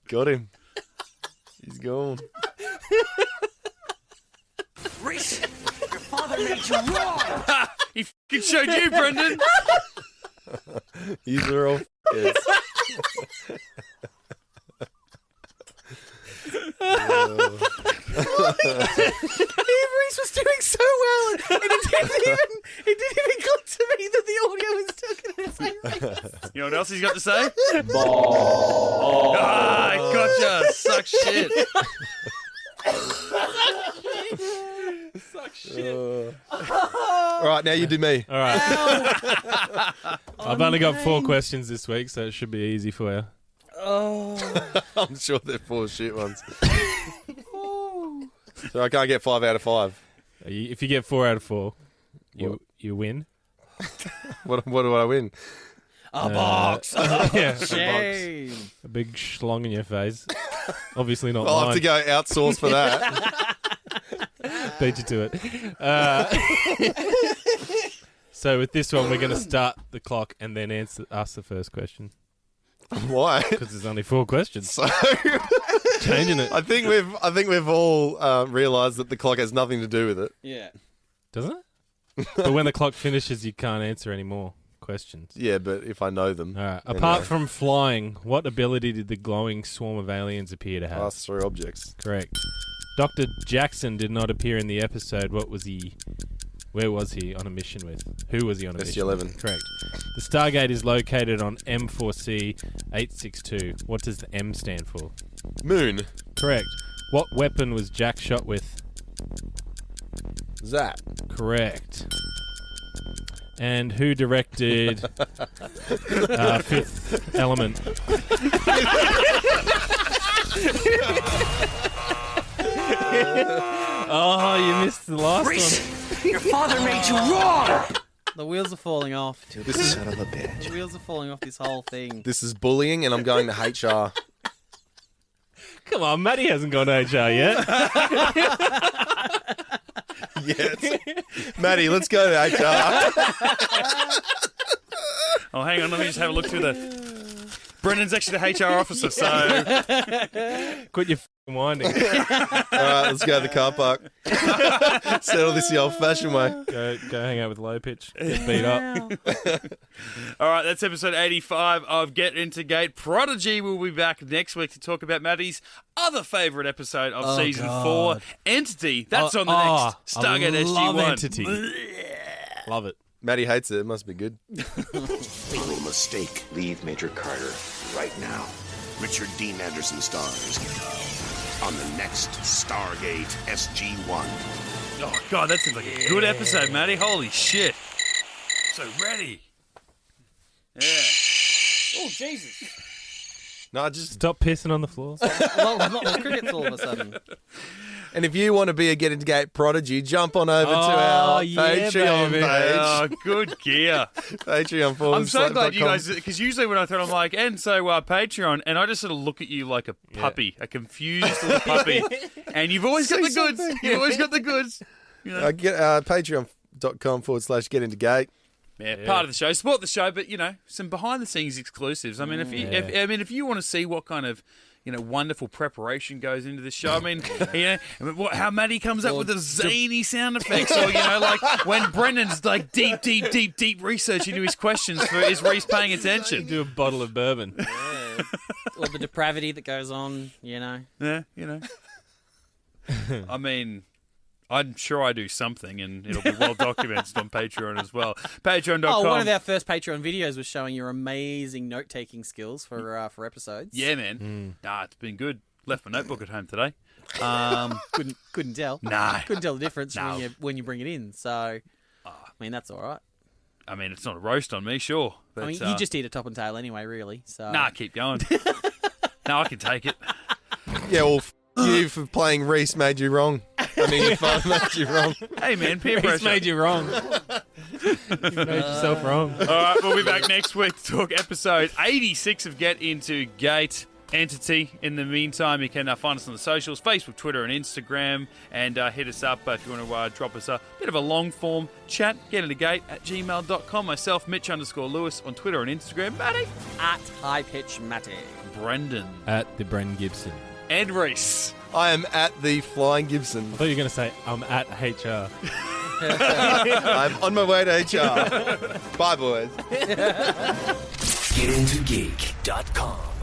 [SPEAKER 4] Got him. He's gone.
[SPEAKER 5] Rhys, your father made you wrong.
[SPEAKER 1] He f***ing showed you, Brendan.
[SPEAKER 4] These are all f***ers.
[SPEAKER 2] Rhys was doing so well, and it didn't even click to me that the audio was still going to say Rhys.
[SPEAKER 1] You know what else he's got to say? Ah, gotcha. Suck shit.
[SPEAKER 2] Suck shit.
[SPEAKER 4] All right, now you do me.
[SPEAKER 3] All right. I've only got 4 questions this week, so it should be easy for you.
[SPEAKER 2] Oh.
[SPEAKER 4] I'm sure they're 4 shit ones. So I can't get 5 out of 5.
[SPEAKER 3] If you get 4 out of 4, you win.
[SPEAKER 4] What do I win?
[SPEAKER 2] A box.
[SPEAKER 3] Yeah,
[SPEAKER 2] Shame.
[SPEAKER 3] a big schlong in your face. Obviously not
[SPEAKER 4] I'll
[SPEAKER 3] mine.
[SPEAKER 4] have to go outsource for that.
[SPEAKER 3] Beat you to it. So with this one, we're going to start the clock and then ask the first question
[SPEAKER 4] Why?
[SPEAKER 3] because there's only 4 questions.
[SPEAKER 4] So
[SPEAKER 3] Changing it,
[SPEAKER 4] I think we've all realised that the clock has nothing to do with it.
[SPEAKER 2] Yeah.
[SPEAKER 3] doesn't it? But when the clock finishes, you can't answer any more questions.
[SPEAKER 4] Yeah, but if I know them.
[SPEAKER 3] All right.
[SPEAKER 4] Anyway.
[SPEAKER 3] Apart from flying, what ability did the glowing swarm of aliens appear to have?
[SPEAKER 4] Pass through objects.
[SPEAKER 3] Correct. Dr. Jackson did not appear in the episode. What was he? Where was he on a mission with? Who was he on a mission
[SPEAKER 4] SG-11.
[SPEAKER 3] with? Correct. The Stargate is located on M4C 862. What does the M stand for?
[SPEAKER 4] Moon.
[SPEAKER 3] Correct. What weapon was Jack shot with?
[SPEAKER 4] Zap.
[SPEAKER 3] Correct. And who directed Fifth Element? Oh, you missed the last
[SPEAKER 5] Rhys, your father made you wrong.
[SPEAKER 2] The wheels are falling off.
[SPEAKER 4] This is
[SPEAKER 6] Son of a bitch.
[SPEAKER 2] The wheels are falling off this whole thing.
[SPEAKER 4] this is bullying, and I'm going to HR.
[SPEAKER 3] one. Come on, Matty hasn't gone to HR yet.
[SPEAKER 4] Yes. Maddie, let's go to HR.
[SPEAKER 1] Oh, hang on. Let me just have a look through the... Brendan's actually the HR officer, so...
[SPEAKER 3] Quit your f***ing whining.
[SPEAKER 4] All right, let's go to the car park. Settle this the old-fashioned way.
[SPEAKER 3] Go hang out with Low Pitch. Get beat up.
[SPEAKER 1] All right, that's episode 85 of Get Into Geek. Prodigy will be back next week to talk about Maddie's other favourite episode of Season 4, Entity. That's on the next Stargate
[SPEAKER 3] I love
[SPEAKER 1] SG-1.
[SPEAKER 3] Entity. Love it.
[SPEAKER 4] Maddie hates it. It must be good.
[SPEAKER 7] Fatal mistake.
[SPEAKER 8] Leave Major Carter right now.
[SPEAKER 7] Richard Dean Anderson stars. on the next Stargate SG-1.
[SPEAKER 1] Oh, God, that seems like a good episode, Matty. Holy shit. So ready. Yeah.
[SPEAKER 2] Oh, Jesus.
[SPEAKER 4] No, just
[SPEAKER 3] Stop pissing on the floor.
[SPEAKER 2] Not the crickets all of a sudden.
[SPEAKER 4] and if you want to be a Get Into Geek prodigy, jump on over to our
[SPEAKER 3] yeah,
[SPEAKER 4] Patreon
[SPEAKER 3] baby.
[SPEAKER 4] page.
[SPEAKER 1] Oh, good gear.
[SPEAKER 4] Patreon.
[SPEAKER 1] I'm so glad you guys, because usually when I thought, I'm like, and so Patreon, and I just sort of look at you like a puppy, a confused little puppy, and you've always got the goods. You've always got the goods. You know?
[SPEAKER 4] Patreon.com/Get Into Geek.
[SPEAKER 1] Yeah, part of the show. Support the show, but some behind the scenes exclusives. I mean, if you want to see what kind of wonderful preparation goes into the show. I mean, how Matty comes up with the zany sound effects, or like when Brendan's like deep research into his questions for is Rhys paying attention?
[SPEAKER 3] Do a bottle of bourbon.
[SPEAKER 2] Yeah. Or the depravity that goes on,
[SPEAKER 1] Yeah, I mean, I'm sure I do something, and it'll be well documented on Patreon as well. Patreon.com.
[SPEAKER 2] Oh, one of our first Patreon videos was showing your amazing note-taking skills for episodes.
[SPEAKER 1] Yeah, man. Nah, it's been good. Left my notebook at home today.
[SPEAKER 2] Couldn't tell.
[SPEAKER 1] Nah.
[SPEAKER 2] Couldn't tell the difference
[SPEAKER 1] No.
[SPEAKER 2] when you bring it in. So, I mean, that's all right.
[SPEAKER 1] I mean, it's not a roast on me, sure. But,
[SPEAKER 2] I mean, you just eat a top and tail anyway, really. So.
[SPEAKER 1] Nah, keep going. No, I can take it.
[SPEAKER 4] Yeah, well, you for playing Rhys made you wrong. I mean, your phone made you wrong.
[SPEAKER 1] Hey, man, peer
[SPEAKER 3] Rhys
[SPEAKER 1] pressure.
[SPEAKER 3] made you wrong. You made yourself wrong.
[SPEAKER 1] All right, we'll be back next week to talk episode 86 of Get Into Gate. Entity. In the meantime, you can find us on the socials, Facebook, Twitter, and Instagram, and hit us up if you want to drop us a bit of a long-form chat, getintogate@gmail.com. Myself, Mitch_Lewis on Twitter and Instagram. Matty.
[SPEAKER 2] At High Pitch Matty.
[SPEAKER 1] Brendan.
[SPEAKER 3] At the Bren Gibson.
[SPEAKER 1] And Rhys.
[SPEAKER 4] I am at the Flying Gibson.
[SPEAKER 3] I thought you were going to say, I'm at HR.
[SPEAKER 4] I'm on my way to HR. Bye, boys.
[SPEAKER 7] GetIntoGeek.com.